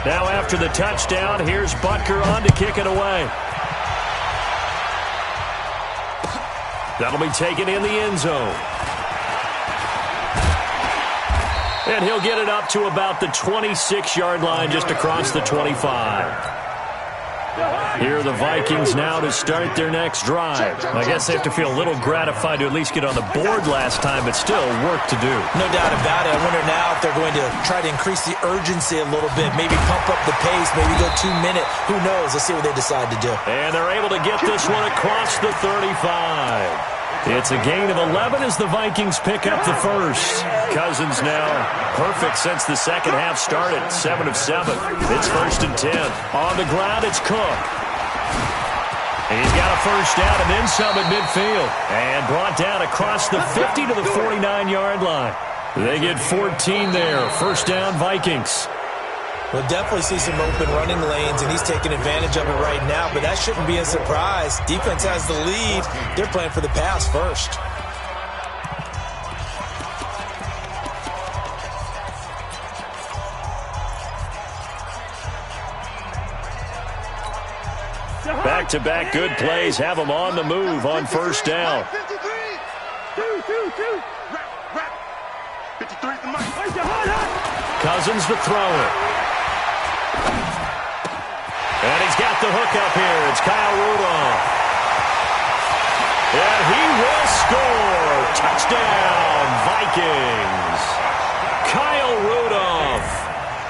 Now after the touchdown, here's Butker on to kick it away. That'll be taken in the end zone. And he'll get it up to about the 26-yard line just across the 25. Here are the Vikings now to start their next drive. I guess they have to feel a little gratified to at least get on the board last time, but still work to do. No doubt about it. I wonder now if they're going to try to increase the urgency a little bit, maybe pump up the pace, maybe go 2-minute. Who knows? Let's see what they decide to do. And they're able to get this one across the 35. It's a gain of 11 as the Vikings pick up the 1st. Cousins now perfect since the second half started, 7 of 7. It's 1st and 10. On the ground, it's Cook. He's got a 1st down and then some at midfield. And brought down across the 50 to the 49-yard line. They get 14 there. 1st down, Vikings. We'll definitely see some open running lanes, and he's taking advantage of it right now, but that shouldn't be a surprise. Defense has the lead. They're playing for the pass first. Back-to-back good plays have them on the move on first down. 53. 2. Rap. 53's the mic. Cousins to throw it. And he's got the hook up here. It's Kyle Rudolph. And he will score. Touchdown, Vikings. Kyle Rudolph,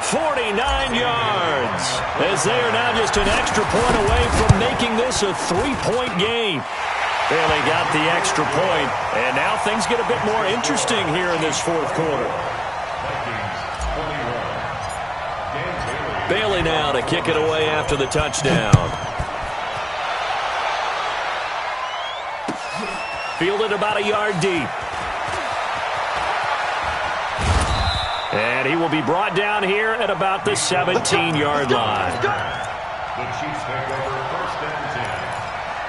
49 yards. As they are now just an extra point away from making this a 3-point game. Bailey got the extra point, and now things get a bit more interesting here in this fourth quarter. Bailey now to kick it away after the touchdown. Fielded about a yard deep. And he will be brought down here at about the 17-yard line. The Chiefs take over first and 10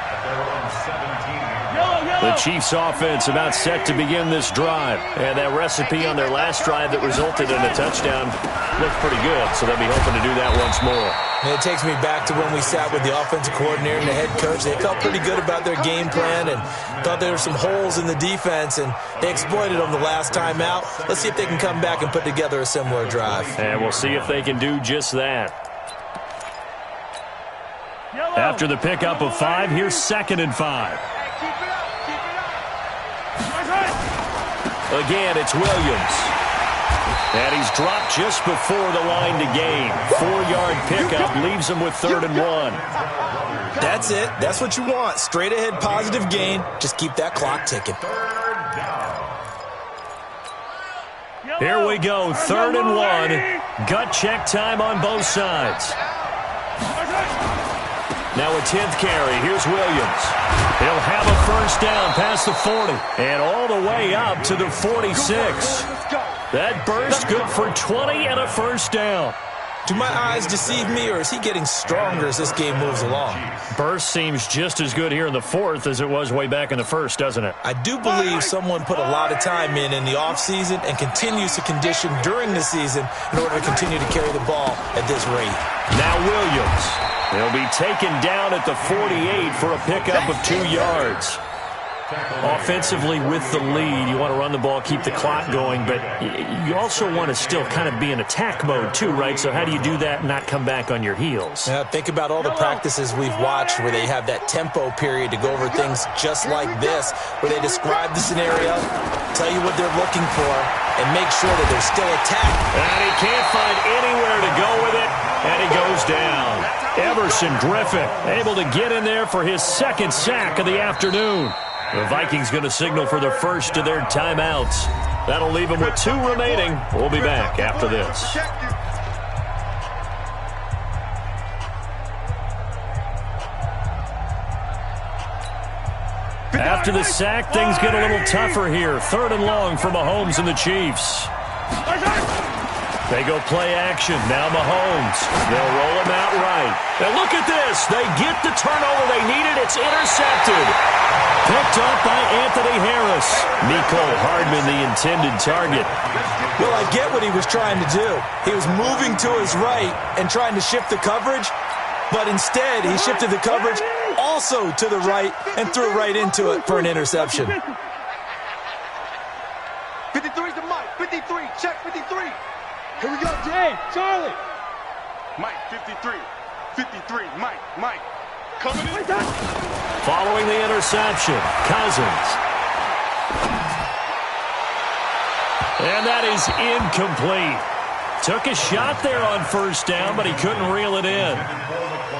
at their own 17. The Chiefs offense about set to begin this drive. And that recipe on their last drive that resulted in a touchdown looked pretty good, so they'll be hoping to do that once more. And it takes me back to when we sat with the offensive coordinator and the head coach. They felt pretty good about their game plan and thought there were some holes in the defense, and they exploited them the last time out. Let's see if they can come back and put together a similar drive. And we'll see if they can do just that. After the pickup of 5, here's 2nd and 5. Again, it's Williams. And he's dropped just before the line to gain. 4-yard pickup leaves him with 3rd and 1. That's it. That's what you want. Straight ahead positive gain. Just keep that clock ticking. Here we go. 3rd and 1. Gut check time on both sides. Now a 10th carry. Here's Williams. He'll have a first down past the 40 and all the way up to the 46. That burst good for 20 and a first down. Do my eyes deceive me, or is he getting stronger as this game moves along? Burst seems just as good here in the 4th as it was way back in the 1st, doesn't it? I do believe someone put a lot of time in the offseason and continues to condition during the season in order to continue to carry the ball at this rate. Now Williams. He'll be taken down at the 48 for a pickup of 2 yards. Offensively with the lead, you want to run the ball, keep the clock going, but you also want to still kind of be in attack mode too, right? So how do you do that and not come back on your heels? Think about all the practices we've watched where they have that tempo period to go over things just like this, where they describe the scenario, tell you what they're looking for, and make sure that there's still attack. And he can't find anywhere to go with it, and he goes down. Everson Griffin able to get in there for his 2nd sack of the afternoon. The Vikings going to signal for the first of their timeouts. That'll leave them with 2 remaining. We'll be back after this. After the sack, things get a little tougher here. 3rd and long for Mahomes and the Chiefs. They go play action. Now Mahomes. They'll roll him out right. And look at this. They get the turnover they needed. It's intercepted. Picked up by Anthony Harris. Mecole Hardman, the intended target. Well, I get what he was trying to do. He was moving to his right and trying to shift the coverage, but instead he shifted the coverage also to the right and threw right into it for an interception. 53's the mic. 53. Check 53. Here we go, Jay. Charlie. Mike, 53. 53. Mike. Coming in. Following the interception, Cousins. And that is incomplete. Took a shot there on first down, but he couldn't reel it in.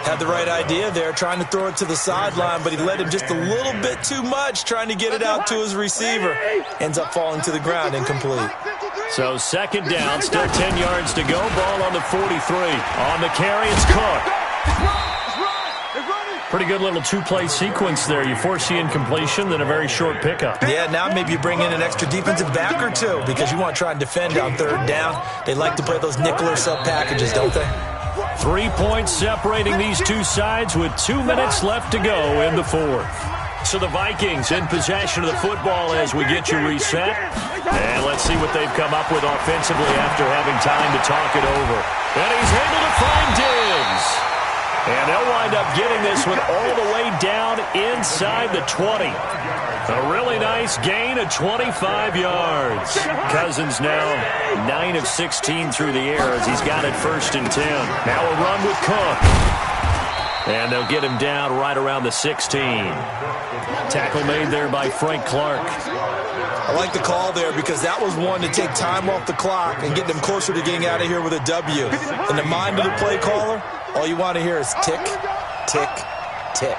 Had the right idea there, trying to throw it to the sideline, but he led him just a little bit too much, trying to get it out to his receiver. Ends up falling to the ground, incomplete. So 2nd down, still 10 yards to go. Ball on the 43. On the carry, it's Cook. It's running. Pretty good little two-play sequence there. You force the incompletion, then a very short pickup. Yeah, now maybe you bring in an extra defensive back or two because you want to try and defend on third down. They like to play those nickel or sub packages, don't they? 3 points separating these two sides with 2 minutes left to go in the fourth. So the Vikings in possession of the football as we get you reset. And let's see what they've come up with offensively after having time to talk it over. And he's able to find Diggs. And they'll wind up getting this one all the way down inside the 20. A really nice gain of 25 yards. Cousins now 9 of 16 through the air as he's got it 1st and 10. Now a run with Cook. And they'll get him down right around the 16. Tackle made there by Frank Clark. I like the call there because that was one to take time off the clock and get them closer to getting out of here with a W. In the mind of the play caller, all you want to hear is tick, tick, tick.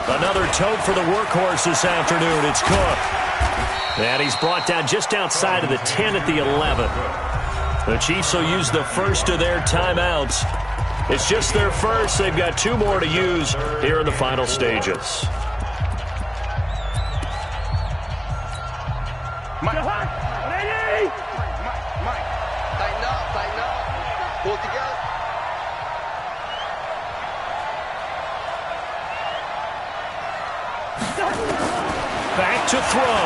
Another tote for the workhorse this afternoon. It's Cook. And he's brought down just outside of the 10 at the 11. The Chiefs will use the first of their timeouts. It's just their first. They've got 2 more to use here in the final stages. Mike. Ready? Mike. Tighten up. Pull together. Back to throw.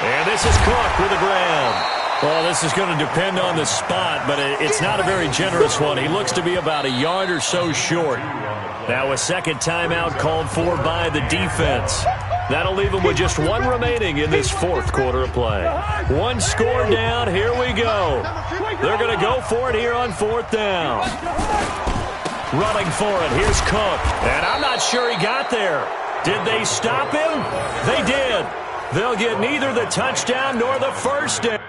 And this is Cook with the ground. Well, this is going to depend on the spot, but it's not a very generous one. He looks to be about a yard or so short. Now a second timeout called for by the defense. That'll leave him with just 1 remaining in this fourth quarter of play. 1 score down. Here we go. They're going to go for it here on 4th down. Running for it. Here's Cook. And I'm not sure he got there. Did they stop him? They did. They'll get neither the touchdown nor the first down.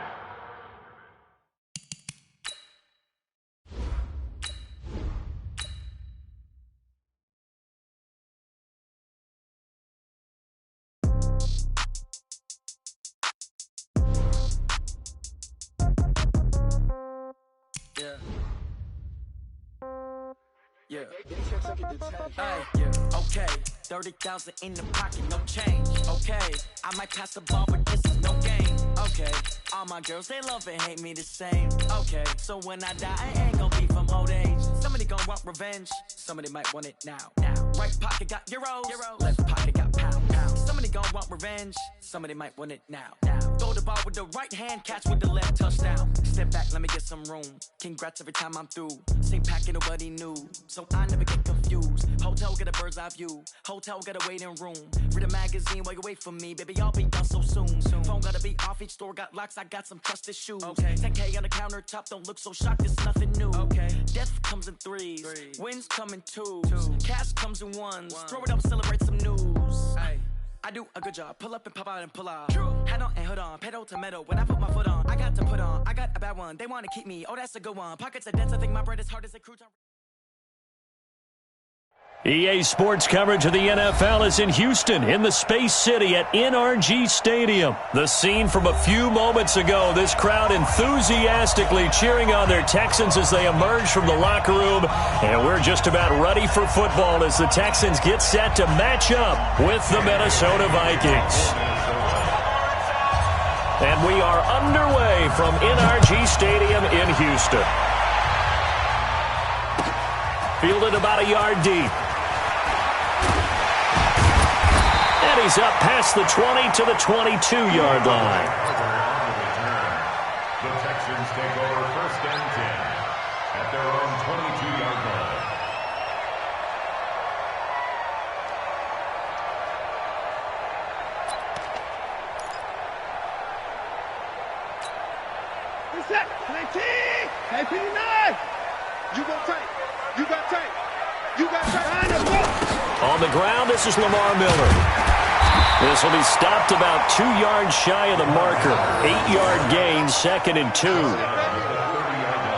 Yeah. Okay. 30,000 in the pocket, no change. Okay. I might pass the ball, but this is no game. Okay. All my girls, they love and hate me the same. Okay. So when I die, I ain't gonna be from old age. Somebody gonna want revenge. Somebody might want it now. Right pocket got euros. Left pocket got pound. Somebody gonna want revenge. Somebody might want it now. Throw the ball with the right hand, catch with the left, touchdown. Step back, let me get some room. Congrats every time I'm through. Same packet, nobody knew. So I never get confused. Hotel got a bird's eye view. Hotel got a waiting room. Read a magazine while you wait for me. Baby, I'll be done so soon. Phone gotta be off, each store got locks. I got some trusted shoes. 10K on the countertop, don't look so shocked, it's nothing new. Death comes in threes. Wins come in twos. Cash comes in ones. Throw it up, celebrate some news. I do a good job. Pull up and pop out and pull out. Head on and hood on. Pedal to metal. When I put my foot on, I got to put on. I got a bad one. They want to keep me. Oh, that's a good one. Pockets are dense. I think my bread is hard as a crouton. EA Sports coverage of the NFL is in Houston, in the Space City at NRG Stadium. The scene from a few moments ago, this crowd enthusiastically cheering on their Texans as they emerge from the locker room. And we're just about ready for football as the Texans get set to match up with the Minnesota Vikings. And we are underway from NRG Stadium in Houston. Fielded about a yard deep. And he's up past the 20 to the 22-yard line. The Texans take over 1st and 10 at their own 22-yard line. Reset. 19. Hey, 59. You go tight. You got tight. You got tight. On the ground, this is Lamar Miller. This will be stopped about 2 yards shy of the marker. 8-yard gain, 2nd and 2.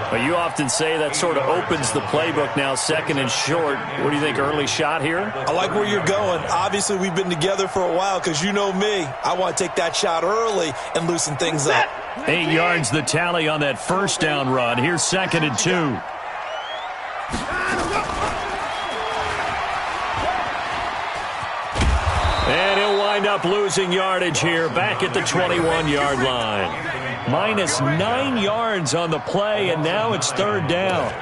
But you often say that sort of opens the playbook now, 2nd and short. What do you think, early shot here? I like where you're going. Obviously, we've been together for a while because you know me. I want to take that shot early and loosen things up. 8 yards the tally on that 1st down run. Here's 2nd and 2. And he'll wind up losing yardage here back at the 21-yard line. Minus 9 yards on the play, and now it's third down.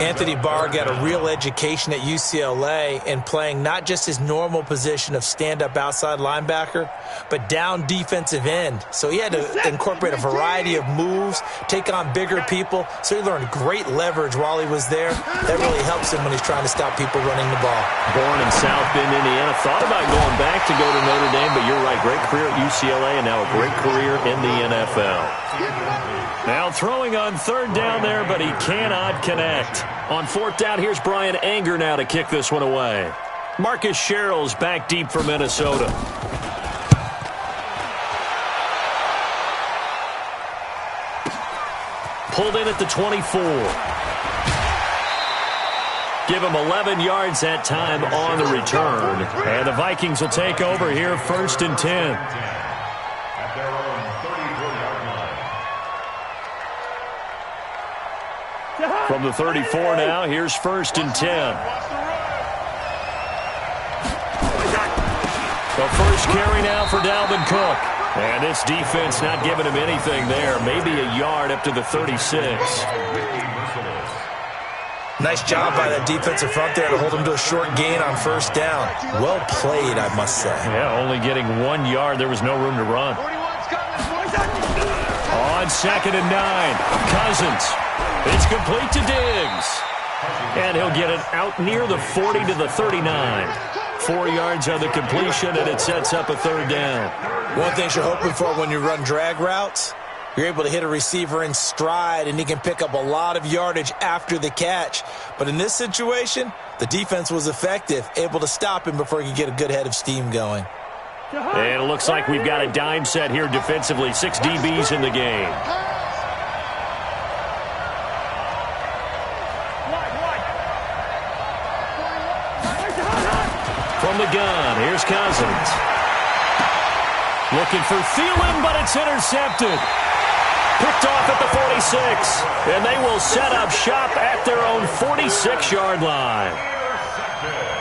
Anthony Barr got a real education at UCLA in playing not just his normal position of stand-up outside linebacker, but down defensive end. So he had to incorporate a variety of moves, take on bigger people. So he learned great leverage while he was there. That really helps him when he's trying to stop people running the ball. Born in South Bend, Indiana. Thought about going back to go to Notre Dame, but you're right. Great career at UCLA and now a great career in the NFL. Now throwing on third down there, but he cannot connect. On fourth down, here's Brian Anger now to kick this one away. Marcus Sherrill's back deep for Minnesota. Pulled in at the 24. Give him 11 yards that time on the return. And the Vikings will take over here, 1st and 10. From the 34 now, here's 1st and 10. The first carry now for Dalvin Cook. And this defense not giving him anything there. Maybe a yard up to the 36. Nice job by that defensive front there to hold him to a short gain on 1st down. Well played, I must say. Yeah, only getting 1 yard. There was no room to run. On 2nd and 9, Cousins. It's complete to Diggs. And he'll get it out near the 40 to the 39. 4 yards on the completion, and it sets up a third down. One thing you're hoping for when you run drag routes, you're able to hit a receiver in stride, and he can pick up a lot of yardage after the catch. But in this situation, the defense was effective, able to stop him before he could get a good head of steam going. And it looks like we've got a dime set here defensively. 6 DBs in the game. From the gun, here's Cousins. Looking for Thielen, but it's intercepted. Picked off at the 46. And they will set up shop at their own 46-yard line.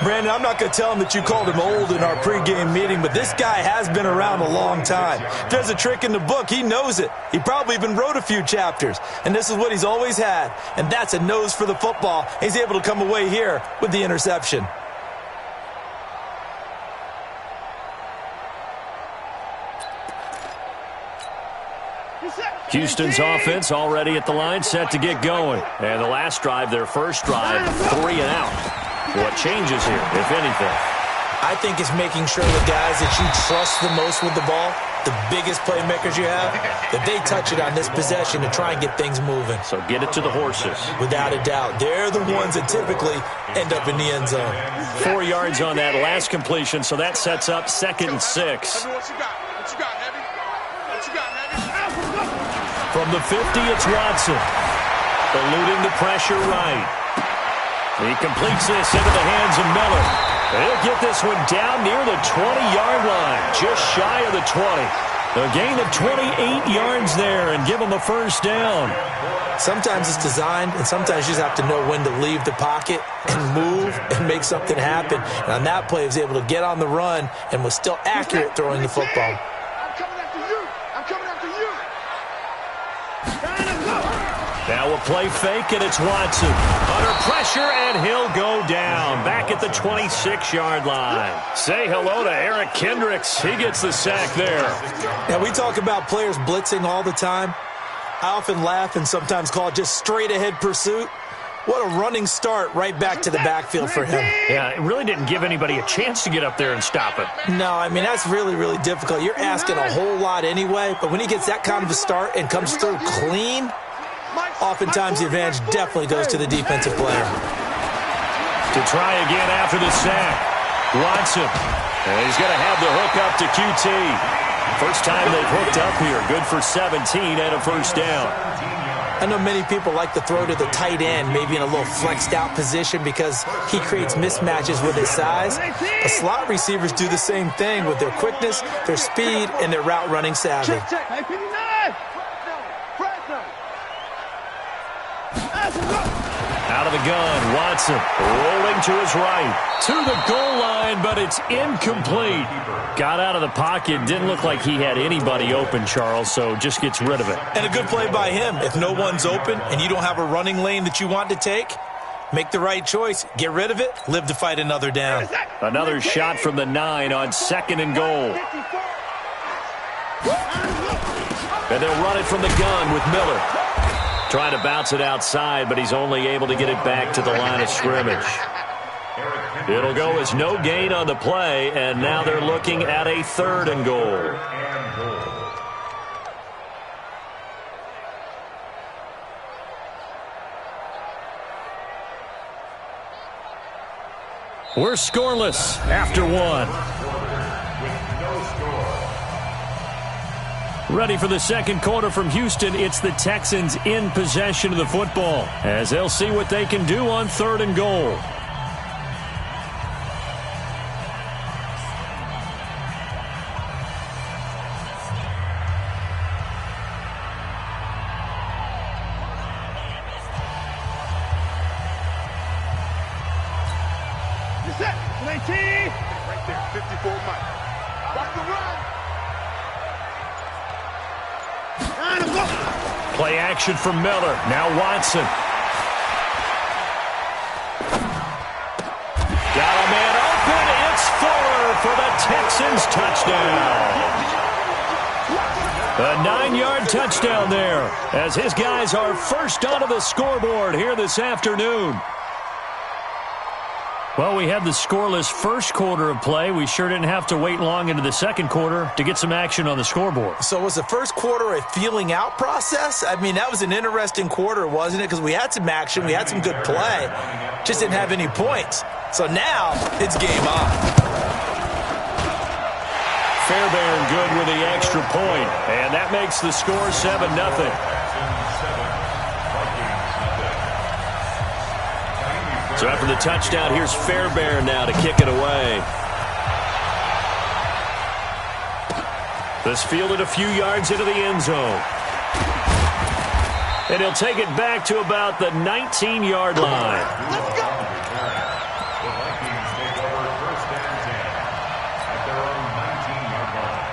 Brandon, I'm not going to tell him that you called him old in our pregame meeting, but this guy has been around a long time. If there's a trick in the book, he knows it. He probably even wrote a few chapters, and this is what he's always had, and that's a nose for the football. He's able to come away here with the interception. Houston's offense already at the line, set to get going. And the last drive, their first drive, 3 and out. What changes here, if anything? I think it's making sure the guys that you trust the most with the ball, the biggest playmakers you have, that they touch it on this possession to try and get things moving. So get it to the horses. Without a doubt. They're the ones that typically end up in the end zone. 4 yards on that last completion, so that sets up 2nd and 6. What you got? What you got, Heavy? What you got, Heavy? From the 50, it's Watson. Eluding the pressure right. He completes this into the hands of Miller. He'll get this one down near the 20-yard line, just shy of the 20. A gain of 28 yards there and give him a first down. Sometimes it's designed, and sometimes you just have to know when to leave the pocket and move and make something happen. And on that play, he was able to get on the run and was still accurate throwing the football. I'm coming after you. I'm coming after you. Now a play fake, and it's Watson. Under pressure, and he'll go down. Back at the 26-yard line. Say hello to Eric Kendricks. He gets the sack there. Now, we talk about players blitzing all the time. I often laugh and sometimes call it just straight-ahead pursuit. What a running start right back to the backfield for him. Yeah, it really didn't give anybody a chance to get up there and stop it. No, I mean, that's really, really difficult. You're asking a whole lot anyway, but when he gets that kind of a start and comes through clean, oftentimes the advantage definitely goes to the defensive player. To try again after the sack, Watson. And he's going to have the hook up to QT. First time they've hooked up here. Good for 17 and a first down. I know many people like to throw to the tight end, maybe in a little flexed out position because he creates mismatches with his size. The slot receivers do the same thing with their quickness, their speed, and their route running savvy. Out of the gun, Watson rolling to his right. To the goal line, but it's incomplete. Got out of the pocket. Didn't look like he had anybody open, Charles, so just gets rid of it. And a good play by him. If no one's open and you don't have a running lane that you want to take, make the right choice. Get rid of it. Live to fight another down. Another shot from the 9 on 2nd and goal. And they'll run it from the gun with Miller. Trying to bounce it outside, but he's only able to get it back to the line of scrimmage. It'll go as no gain on the play, and now they're looking at a 3rd and goal. We're scoreless after 1. Ready for the second quarter from Houston. It's the Texans in possession of the football as they'll see what they can do on 3rd and goal. You're set. 19. Right there. 54 Mike. Watch the run. Play action from Miller. Now Watson. Got a man open. It's Fuller for the Texans touchdown. A 9-yard touchdown there as his guys are first onto the scoreboard here this afternoon. Well, we had the scoreless first quarter of play. We sure didn't have to wait long into the second quarter to get some action on the scoreboard. So was the first quarter a feeling out process? I mean, that was an interesting quarter, wasn't it? Because we had some action, we had some good play, just didn't have any points. So now it's game on. Fairbairn good with the extra point, and that makes the score 7-0. So after the touchdown, here's Fairbairn now to kick it away. This fielded a few yards into the end zone. And he'll take it back to about the 19-yard line. Let's go. The Vikings take over 1st and 10 at their own 19-yard line.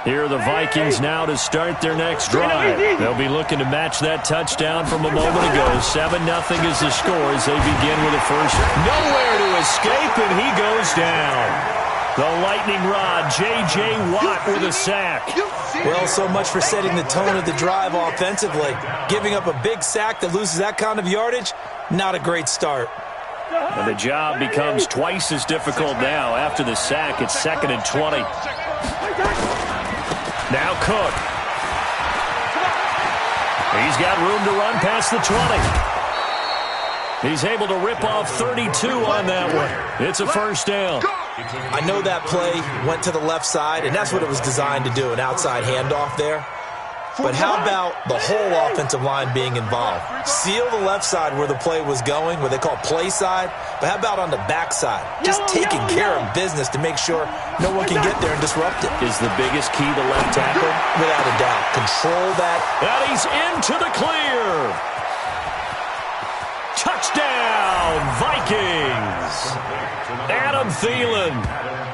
Here are the Vikings now to start their next drive. They'll be looking to match that touchdown from a moment ago. 7-0 is the score as they begin with a first. Nowhere to escape, and he goes down. The lightning rod, J.J. Watt with a sack. Well, so much for setting the tone of the drive offensively. Giving up a big sack that loses that kind of yardage, not a great start. And the job becomes twice as difficult now. After the sack, it's 2nd and 20. Now Cook. He's got room to run past the 20. He's able to rip off 32 on that one. It's a first down. I know that play went to the left side, and that's what it was designed to do, an outside handoff there. But how about the whole offensive line being involved? Seal the left side where the play was going, what they call play side, but how about on the back side? Just taking care of business to make sure no one can get there and disrupt it. Is the biggest key the left tackle? Without a doubt. Control that. And he's into the clear. Touchdown, Vikings. Adam Thielen,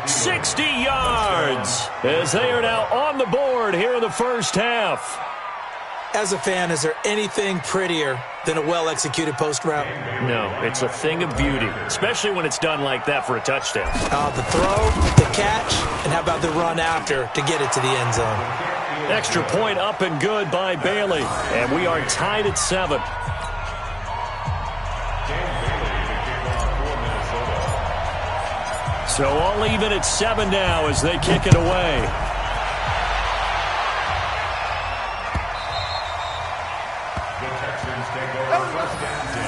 60 yards, as they are now on the board here in the first half. As a fan, is there anything prettier than a well-executed post route? No, it's a thing of beauty, especially when it's done like that for a touchdown. The throw, the catch, and how about the run after to get it to the end zone? Extra point up and good by Bailey, and we are tied at 7. So all even at 7 now as they kick it away. The Texans take over 1st and 10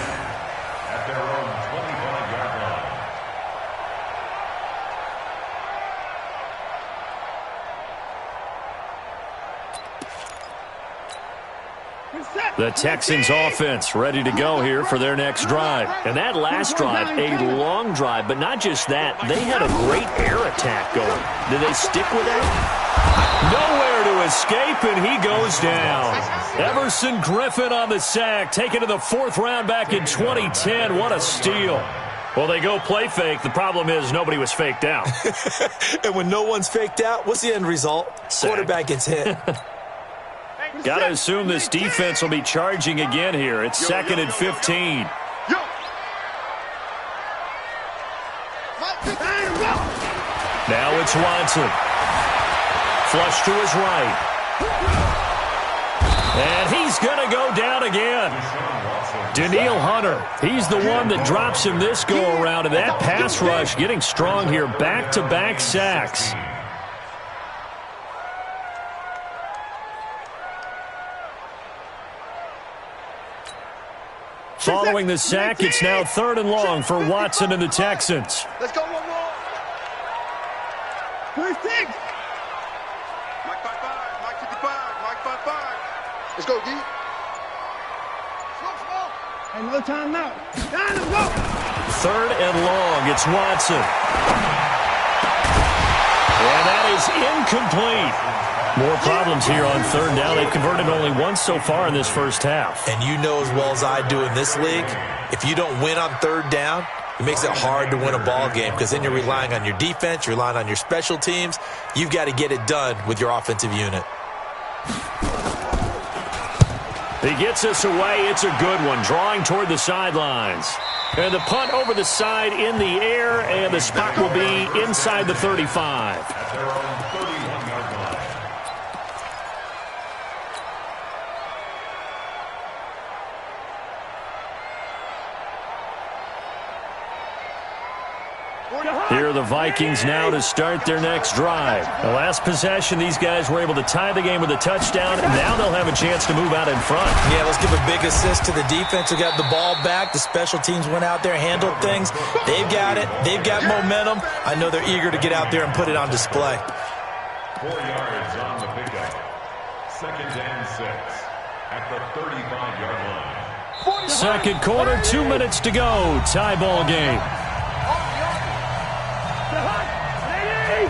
at their own 25-yard line. The Texans offense ready to go here for their next drive. And that last drive, a long drive, but not just that. They had a great air attack going. Did they stick with that? Nowhere to to escape, and he goes down. Everson Griffin on the sack, taken to the 4th round back in 2010. What a steal. Well, they go play fake. The problem is nobody was faked out. And when no one's faked out, what's the end result? Sack. Quarterback gets hit. Got to assume this defense will be charging again here. It's 2nd and 15. Now it's Watson. Flush to his right. And he's going to go down again. Danielle Hunter, he's the one that drops him this go-around. And that pass rush getting strong here. Back-to-back sacks. Following the sack, it's now 3rd and long for Watson and the Texans. Let's go, one more. First six. Mike 5-5, Mike 55, Mike 5-5. Let's go, D. And no timeout. Down and go. 3rd and long, it's Watson. And that is incomplete. More problems here on 3rd down. They've converted only once so far in this first half. And you know as well as I do in this league, if you don't win on 3rd down, it makes it hard to win a ball game because then you're relying on your defense, you're relying on your special teams. You've got to get it done with your offensive unit. He gets us away. It's a good one. Drawing toward the sidelines. And the punt over the side in the air, and the spot will be inside the 35. At their own 31-yard line. Here are the Vikings now to start their next drive. The last possession, these guys were able to tie the game with a touchdown, and now they'll have a chance to move out in front. Yeah, let's give a big assist to the defense who got the ball back. The special teams went out there, handled things. They've got it. They've got momentum. I know they're eager to get out there and put it on display. 4 yards on the pickup. 2nd and 6 at the 35-yard line. Second quarter, 2 minutes to go. Tie ball game.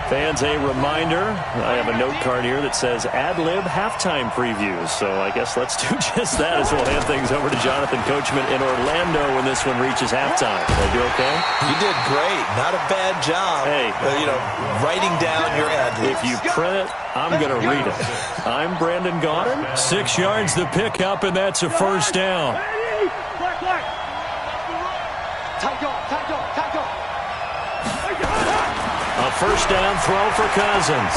Fans, a reminder, I have a note card here that says ad-lib halftime previews. So I guess let's do just that as we'll hand things over to Jonathan Coachman in Orlando when this one reaches halftime. Did I do okay? You did great. Not a bad job. Hey. Writing down your ad-libs. If you print it, I'm going to read it. I'm Brandon Gaudin. 6 yards the pickup, and that's a first down. A first down throw for Cousins.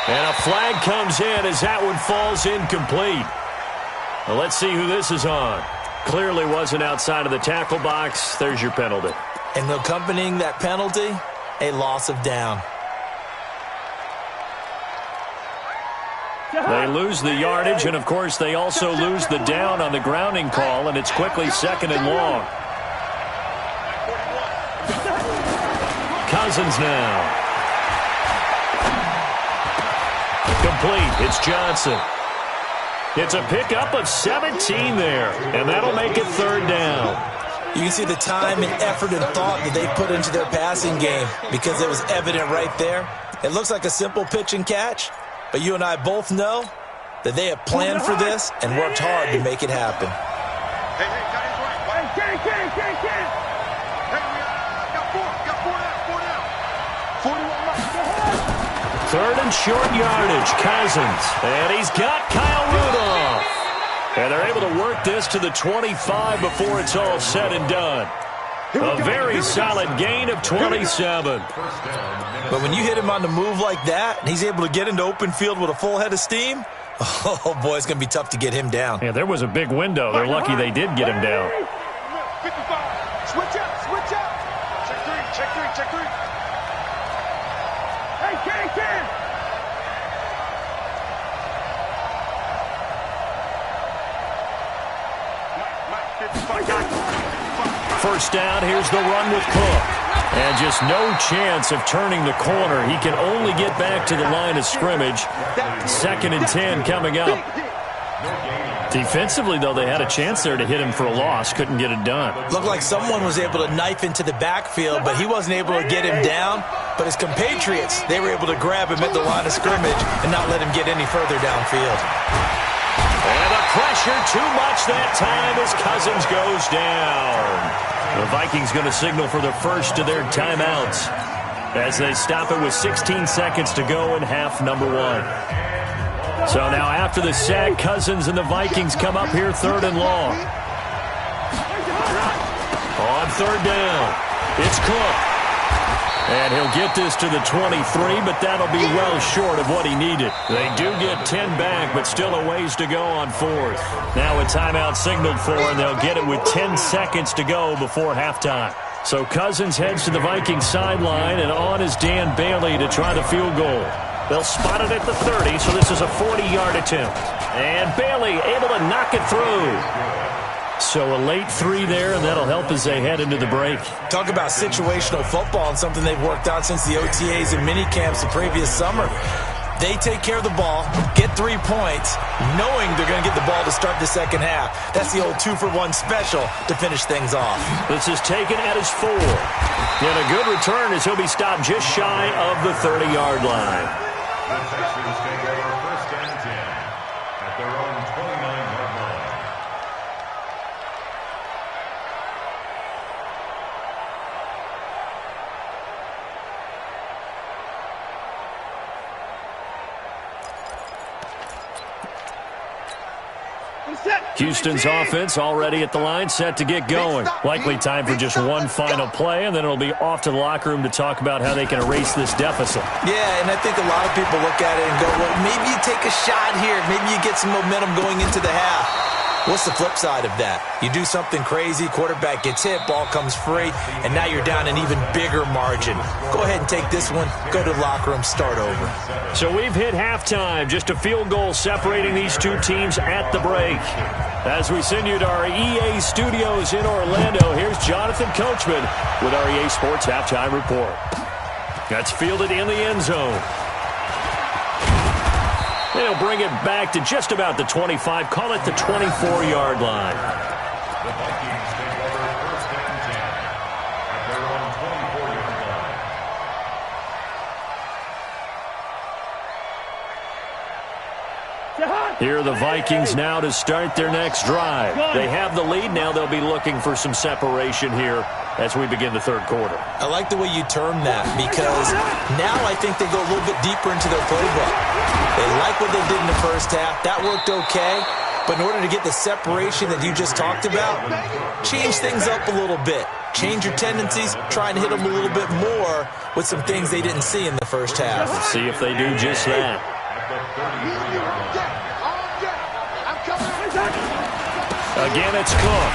And a flag comes in as that one falls incomplete. Well, let's see who this is on. Clearly wasn't outside of the tackle box. There's your penalty. And accompanying that penalty, a loss of down. They lose the yardage, and, of course, they also lose the down on the grounding call, and it's quickly 2nd and long. Cousins now. Complete. It's Johnson. It's a pickup of 17 there, and that'll make it 3rd down. You can see the time and effort and thought that they put into their passing game because it was evident right there. It looks like a simple pitch and catch, but you and I both know that they have planned for this and worked hard to make it happen. Hey, got his right. Hey, Hey, we got 4 now. 41 miles. 3rd and short yardage. Cousins. And he's got Kyle Rudolph. And they're able to work this to the 25 before it's all said and done. A very solid gain of 27. But when you hit him on the move like that, and he's able to get into open field with a full head of steam, oh, boy, it's going to be tough to get him down. Yeah, there was a big window. They're lucky they did get him down. 55. Switch out. Check three. Hey, Ken. First down, here's the run with Cook. And just no chance of turning the corner. He can only get back to the line of scrimmage. 2nd and 10 coming up. Defensively, though, they had a chance there to hit him for a loss. Couldn't get it done. Looked like someone was able to knife into the backfield, but he wasn't able to get him down. But his compatriots, they were able to grab him at the line of scrimmage and not let him get any further downfield. And the pressure too much that time as Cousins goes down. The Vikings going to signal for the first of their timeouts as they stop it with 16 seconds to go in half number 1. So now after the sack, Cousins and the Vikings come up here 3rd and long. On 3rd down, it's Cook. And he'll get this to the 23, but that'll be well short of what he needed. They do get 10 back, but still a ways to go on 4th. Now a timeout signaled for, and they'll get it with 10 seconds to go before halftime. So Cousins heads to the Vikings sideline, and on is Dan Bailey to try the field goal. They'll spot it at the 30, so this is a 40-yard attempt. And Bailey able to knock it through. So a late 3 there, and that'll help as they head into the break. Talk about situational football and something they've worked on since the OTAs and mini camps the previous summer. They take care of the ball, get 3 points, knowing they're going to get the ball to start the second half. That's the old 2-for-1 special to finish things off. This is taken at his 4. And a good return as he'll be stopped just shy of the 30-yard line. The Texans take over 1st and 10 at their own 29-yard line. Houston's offense already at the line, set to get going. Likely time for just one final play, and then it'll be off to the locker room to talk about how they can erase this deficit. Yeah, and I think a lot of people look at it and go, well, maybe you take a shot here. Maybe you get some momentum going into the half. What's the flip side of that? You do something crazy, quarterback gets hit, ball comes free, and now you're down an even bigger margin. Go ahead and take this one, go to the locker room, start over. So we've hit halftime, just a field goal separating these two teams at the break. As we send you to our EA studios in Orlando, here's Jonathan Coachman with our EA Sports Halftime Report. That's fielded in the end zone. They'll bring it back to just about the 25, call it the 24-yard line. The Vikings take over 1st and 10 at their own 24-yard line. Here are the Vikings now to start their next drive. They have the lead. Now they'll be looking for some separation here as we begin the 3rd quarter. I like the way you term that because now I think they go a little bit deeper into their playbook. They like what they did in the first half. That worked okay. But in order to get the separation that you just talked about, change things up a little bit. Change your tendencies. Try and hit them a little bit more with some things they didn't see in the first half. Let's see if they do just that. Again, it's Cook.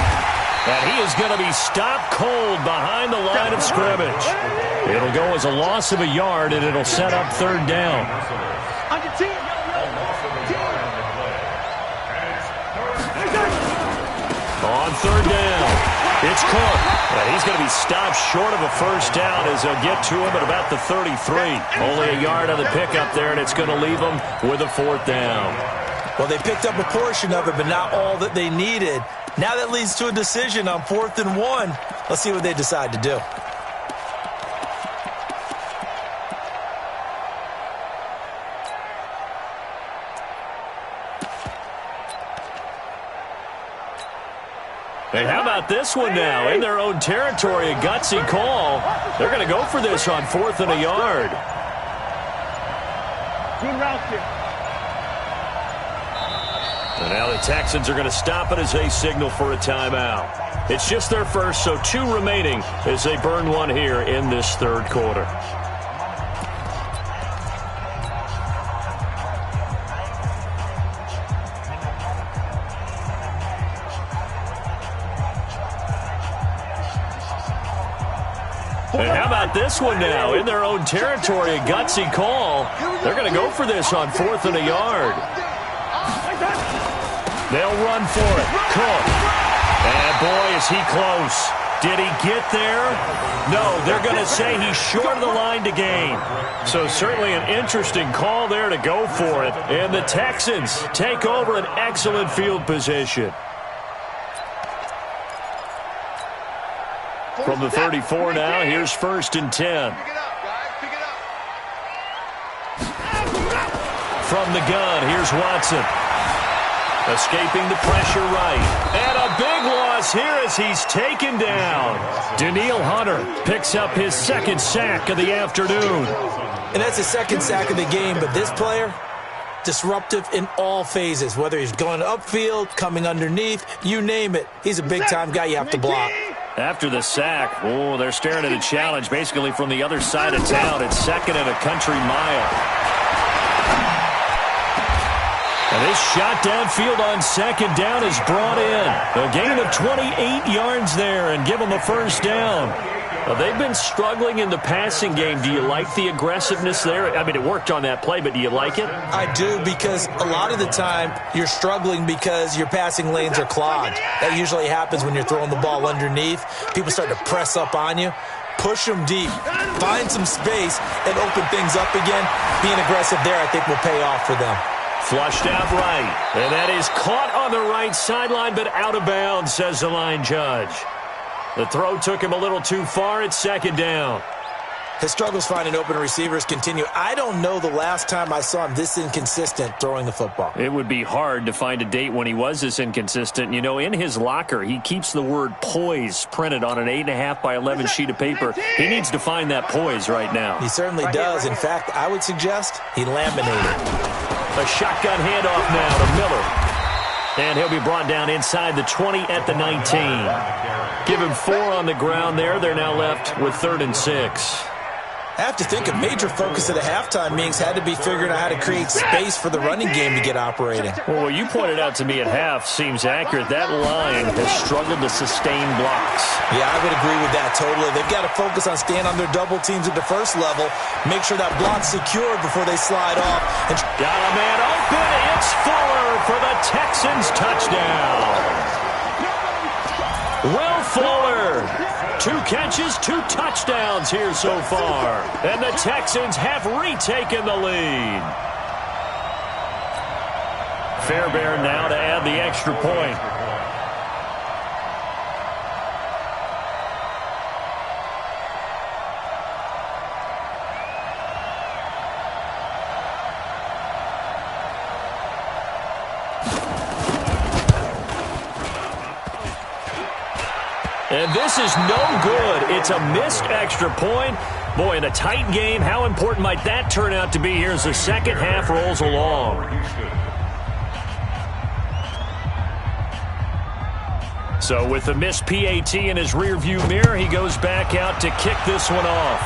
And he is going to be stopped cold behind the line of scrimmage. It'll go as a loss of a yard, and it'll set up 3rd down. On 3rd down, it's Cook. And he's going to be stopped short of a first down as they'll get to him at about the 33. Only a yard on the pickup there, and it's going to leave him with a 4th down. Well, they picked up a portion of it, but not all that they needed. Now that leads to a decision on 4th and 1. Let's see what they decide to do. Hey, how about this one now? In their own territory, a gutsy call. They're going to go for this on 4th and a yard. Good route here. And now the Texans are going to stop it as they signal for a timeout. It's just their first, so 2 remaining as they burn one here in this 3rd quarter. And how about this one now? In their own territory, a gutsy call. They're going to go for this on 4th and a yard. They'll run for it. Cook. And boy, is he close. Did he get there? No, they're going to say he's short of the line to gain. So certainly an interesting call there to go for it. And the Texans take over an excellent field position. From the 34 now, here's 1st and 10. from the gun. Here's Watson. Escaping the pressure right. And a big loss here as he's taken down. Danielle Hunter picks up his second sack of the afternoon. And that's his second sack of the game, but this player, disruptive in all phases, whether he's going upfield, coming underneath, you name it. He's a big-time guy you have to block. After the sack, they're staring at a challenge basically from the other side of town. It's second and a country mile. And this shot downfield on second down is brought in. A gain of 28 yards there and give them a first down. Well, they've been struggling in the passing game. Do you like the aggressiveness there? I mean, it worked on that play, but do you like it? I do, because a lot of the time you're struggling because your passing lanes are clogged. That usually happens when you're throwing the ball underneath. People start to press up on you. Push them deep. Find some space and open things up again. Being aggressive there, I think, will pay off for them. Flushed out right. And that is caught on the right sideline, but out of bounds, says the line judge. The throw took him a little too far. It's second down. His struggles finding open receivers continue. I don't know the last time I saw him this inconsistent throwing the football. It would be hard to find a date when he was this inconsistent. You know, in his locker, he keeps the word poise printed on an 8.5 by 11 sheet of paper. He needs to find that poise right now. He certainly does. In fact, I would suggest he laminated. A shotgun handoff now to Miller. And he'll be brought down inside the 20 at the 19. Give him 4 on the ground there. They're now left with 3rd and 6. I have to think a major focus of the halftime meetings had to be figuring out how to create space for the running game to get operating. Well, what you pointed out to me at half seems accurate. That line has struggled to sustain blocks. Yeah, I would agree with that totally. They've got to focus on staying on their double teams at the first level, make sure that block's secured before they slide off. And got a man open. It's Fuller for the Texans touchdown. Will Fuller. 2 catches, 2 touchdowns here so far. And the Texans have retaken the lead. Fairbairn now to add the extra point. And this is no good. It's a missed extra point. Boy, in a tight game, how important might that turn out to be here as the second half rolls along? So with the missed PAT in his rearview mirror, he goes back out to kick this one off.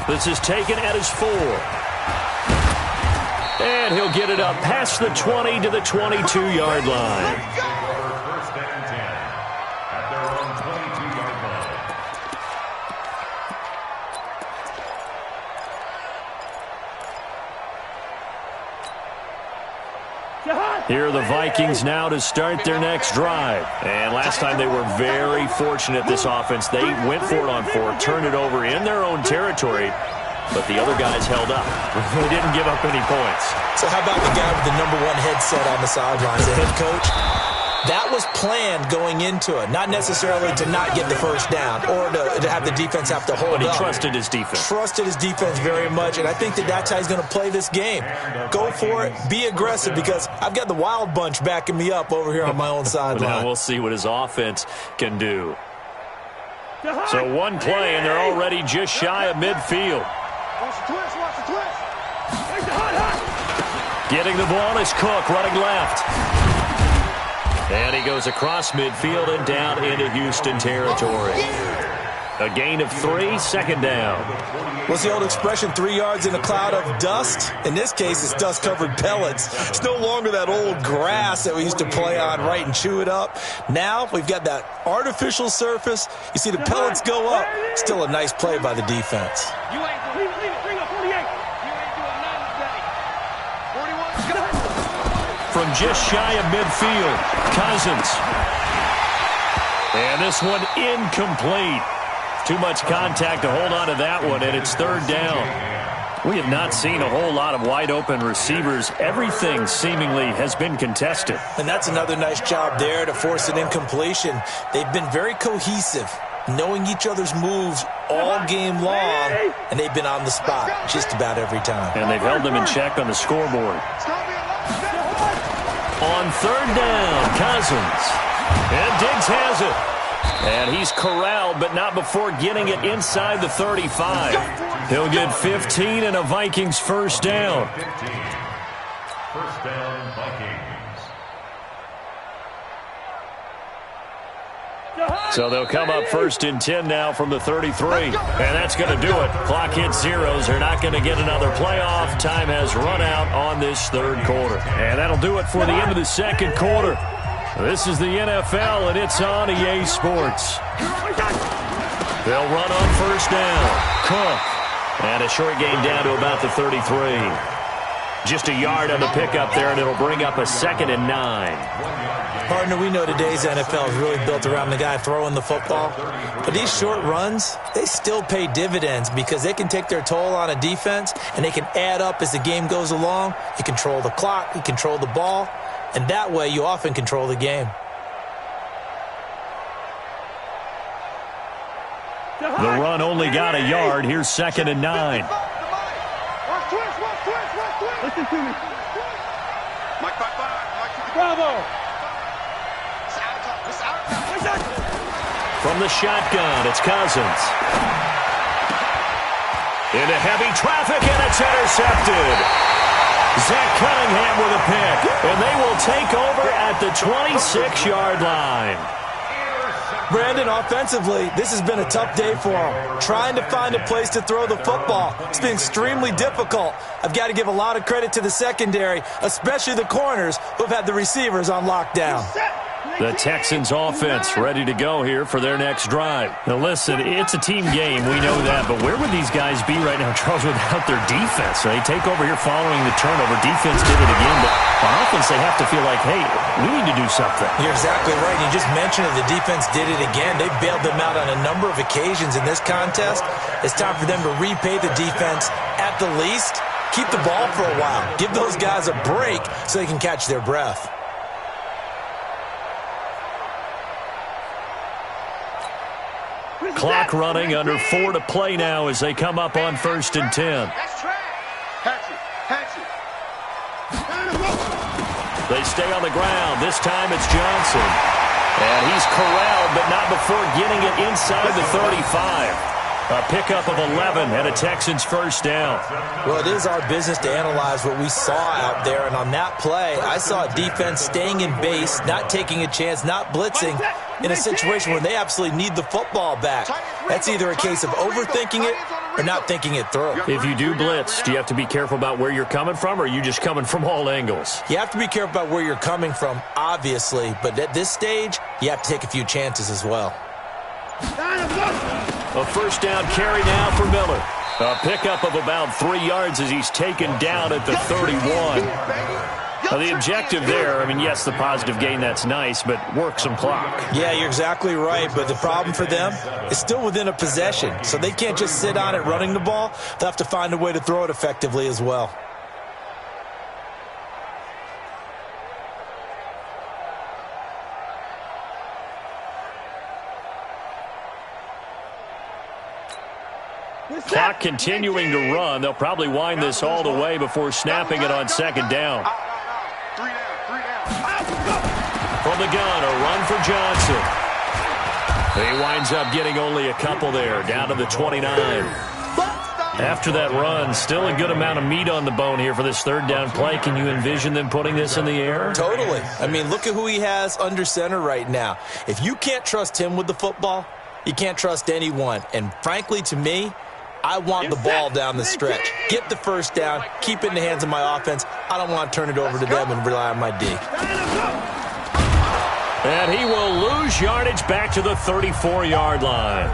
This is taken at his 4. And he'll get it up past the 20 to the 22-yard line. Here are the Vikings now to start their next drive. And last time they were very fortunate, this offense. They went for it on 4, turned it over in their own territory, but the other guys held up. They didn't give up any points. So how about the guy with the #1 headset on the sidelines, the head coach? That was planned going into it, not necessarily to not get the first down or to have the defense have to hold up. But he trusted his defense. Trusted his defense very much, and I think that's how he's going to play this game. Go for it, be aggressive, because I've got the Wild Bunch backing me up over here on my own sideline. Now we'll see what his offense can do. So one play, and they're already just shy of midfield. Getting the ball is Cook, running left. And he goes across midfield and down into Houston territory. A gain of 3, second down. What's the old expression, 3 yards in a cloud of dust? In this case, it's dust-covered pellets. It's no longer that old grass that we used to play on, right, and chew it up. Now we've got that artificial surface. You see the pellets go up. Still a nice play by the defense. You ain't leave it, bring up 48. You ain't doing nothing today. 41. From just shy of midfield, Cousins. And this one incomplete. Too much contact to hold on to that one, and it's 3rd down. We have not seen a whole lot of wide-open receivers. Everything seemingly has been contested. And that's another nice job there to force an incompletion. They've been very cohesive. knowing each other's moves all game long, and they've been on the spot just about every time. And they've held them in check on the scoreboard. On third down, Cousins. And Diggs has it. And he's corralled, but not before getting it inside the 35. He'll get 15 and a Vikings first down. 15. First down, Vikings. So they'll come up first and 10 now from the 33. And that's going to do it. Clock hits zeros. They're not going to get another playoff. Time has run out on this third quarter. And that'll do it for the end of the second quarter. This is the NFL, and it's on EA Sports. They'll run on first down. Cook. And a short gain down to about the 33. Just a yard on the pickup there, and it'll bring up a 2nd and 9. Partner, we know today's NFL is really built around the guy throwing the football. But these short runs, they still pay dividends because they can take their toll on a defense, and they can add up as the game goes along. You control the clock, you control the ball, and that way you often control the game. The run only got a yard. Here's 2nd and 9. Listen to me. Bravo. From the shotgun, it's Cousins. Into heavy traffic, and it's intercepted. Zach Cunningham with a pick, and they will take over at the 26-yard line. Brandon, offensively, this has been a tough day for him. Trying to find a place to throw the football. It's been extremely difficult. I've got to give a lot of credit to the secondary, especially the corners who have had the receivers on lockdown. The Texans offense ready to go here for their next drive. Now listen, it's a team game, we know that, but where would these guys be right now, Charles, without their defense? So they take over here following the turnover. Defense did it again, but on offense they have to feel like, hey, we need to do something. You're exactly right. You just mentioned it. The defense did it again. They bailed them out on a number of occasions in this contest. It's time for them to repay the defense at the least. Keep the ball for a while. Give those guys a break so they can catch their breath. Clock running, under 4 to play now as they come up on 1st and 10. They stay on the ground. This time it's Johnson. And he's corralled, but not before getting it inside the 35. A pickup of 11 and a Texans first down. Well, it is our business to analyze what we saw out there. And on that play, I saw a defense staying in base, not taking a chance, not blitzing in a situation where they absolutely need the football back. That's either a case of overthinking it or not thinking it through. If you do blitz, do you have to be careful about where you're coming from, or are you just coming from all angles? You have to be careful about where you're coming from, obviously. But at this stage, you have to take a few chances as well. A first down carry now for Miller. A pickup of about 3 yards as he's taken down at the 31. Now, the objective there, I mean, yes, the positive gain, that's nice, but work some clock. Yeah, you're exactly right, but the problem for them is still within a possession, so they can't just sit on it running the ball. They'll have to find a way to throw it effectively as well. Clock continuing to run. They'll probably wind this all the way before snapping it on 2nd down. From the gun, a run for Johnson. He winds up getting only a couple there, down to the 29. After that run, still a good amount of meat on the bone here for this 3rd down play. Can you envision them putting this in the air? Totally. I mean, look at who he has under center right now. If you can't trust him with the football, you can't trust anyone. And frankly, to me, I want the ball down the stretch. Get the first down, keep it in the hands of my offense. I don't want to turn it over to them and rely on my D. And he will lose yardage back to the 34-yard line.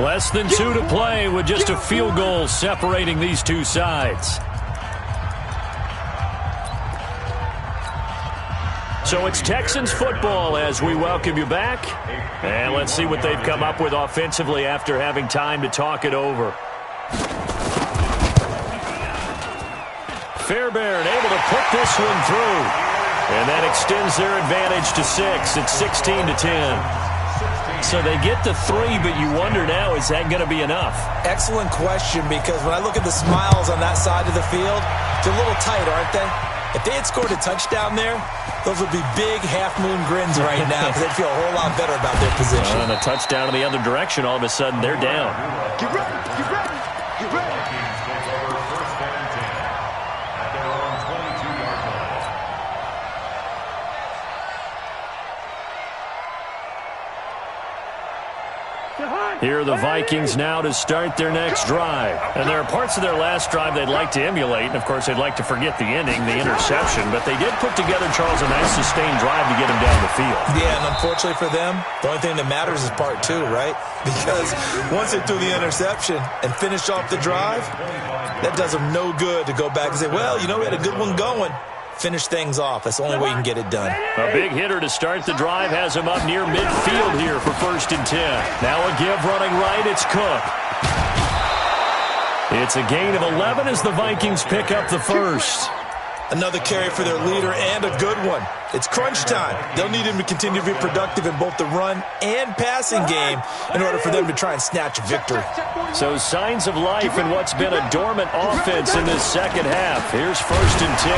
Less than 2 to play with just a field goal separating these two sides. So it's Texans football as we welcome you back. And let's see what they've come up with offensively after having time to talk it over. Fairbairn able to put this one through. And that extends their advantage to 6. It's 16 to 10. So they get the 3, but you wonder now, is that going to be enough? Excellent question, because when I look at the smiles on that side of the field, they're a little tight, aren't they? If they had scored a touchdown there, those would be big half-moon grins right now because they'd feel a whole lot better about their position. And a touchdown in the other direction, all of a sudden they're down. Get ready, get ready, get ready. Vikings take over first down and 10 at their own 22-yard line. Here are the Vikings now to start their next drive. And there are parts of their last drive they'd like to emulate. And, of course, they'd like to forget the ending, the interception. But they did put together, Charles, a nice sustained drive to get them down the field. Yeah, and unfortunately for them, the only thing that matters is part 2, right? Because once they threw the interception and finished off the drive, that does them no good to go back and say, well, you know, we had a good one going. Finish things off. That's the only way you can get it done. A big hitter to start the drive has him up near midfield here for 1st and 10. Now a give running right. It's Cook. It's a gain of 11 as the Vikings pick up the first. Another carry for their leader and a good one. It's crunch time. They'll need him to continue to be productive in both the run and passing game in order for them to try and snatch a victory. So signs of life in what's been a dormant offense in this second half. Here's 1st and 10.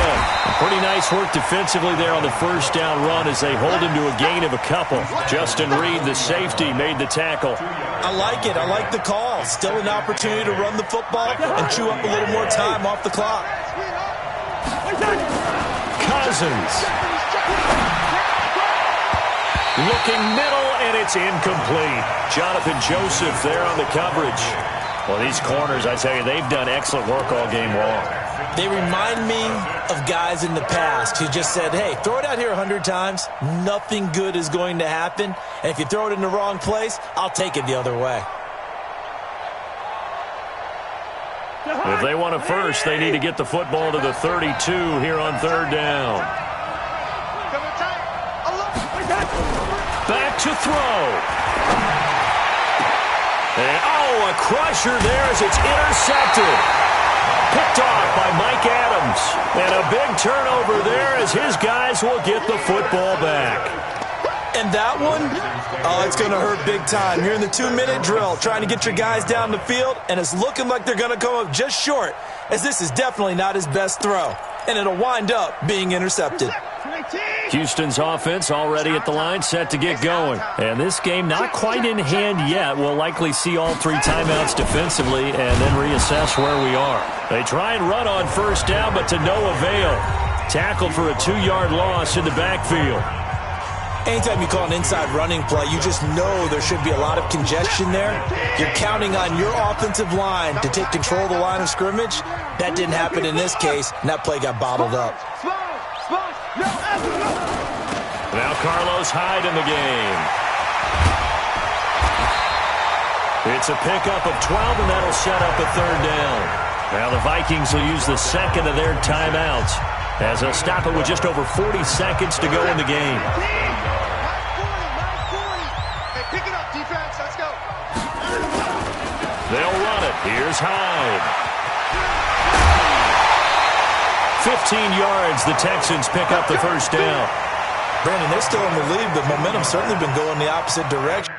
Pretty nice work defensively there on the first down run as they hold him to a gain of a couple. Justin Reed, the safety, made the tackle. I like it. I like the call. Still an opportunity to run the football and chew up a little more time off the clock. Cousins. Looking middle, and it's incomplete. Jonathan Joseph there on the coverage. Well, these corners, I tell you, they've done excellent work all game long. They remind me of guys in the past who just said, hey, throw it out here 100 times. Nothing good is going to happen. And if you throw it in the wrong place, I'll take it the other way. If they want a first, they need to get the football to the 32 here on 3rd down. Back to throw. And, a crusher there as it's intercepted. Picked off by Mike Adams. And a big turnover there as his guys will get the football back. And that one, it's going to hurt big time. You're in the 2-minute drill trying to get your guys down the field, and it's looking like they're going to come up just short, as this is definitely not his best throw. And it'll wind up being intercepted. Houston's offense already at the line, set to get going. And this game not quite in hand yet. We'll likely see all 3 timeouts defensively and then reassess where we are. They try and run on 1st down, but to no avail. Tackled for a 2-yard loss in the backfield. Anytime you call an inside running play, you just know there should be a lot of congestion there. You're counting on your offensive line to take control of the line of scrimmage. That didn't happen in this case, and that play got bottled up. Now Carlos Hyde in the game. It's a pickup of 12, and that'll set up a 3rd down. Now the Vikings will use the second of their timeouts as they'll stop it with just over 40 seconds to go in the game. Hey, pick it up, defense. Let's go. They'll run it. Here's Hyde. 15 yards. The Texans pick up the 1st down. Brandon, they're still in the lead, but momentum's certainly been going the opposite direction.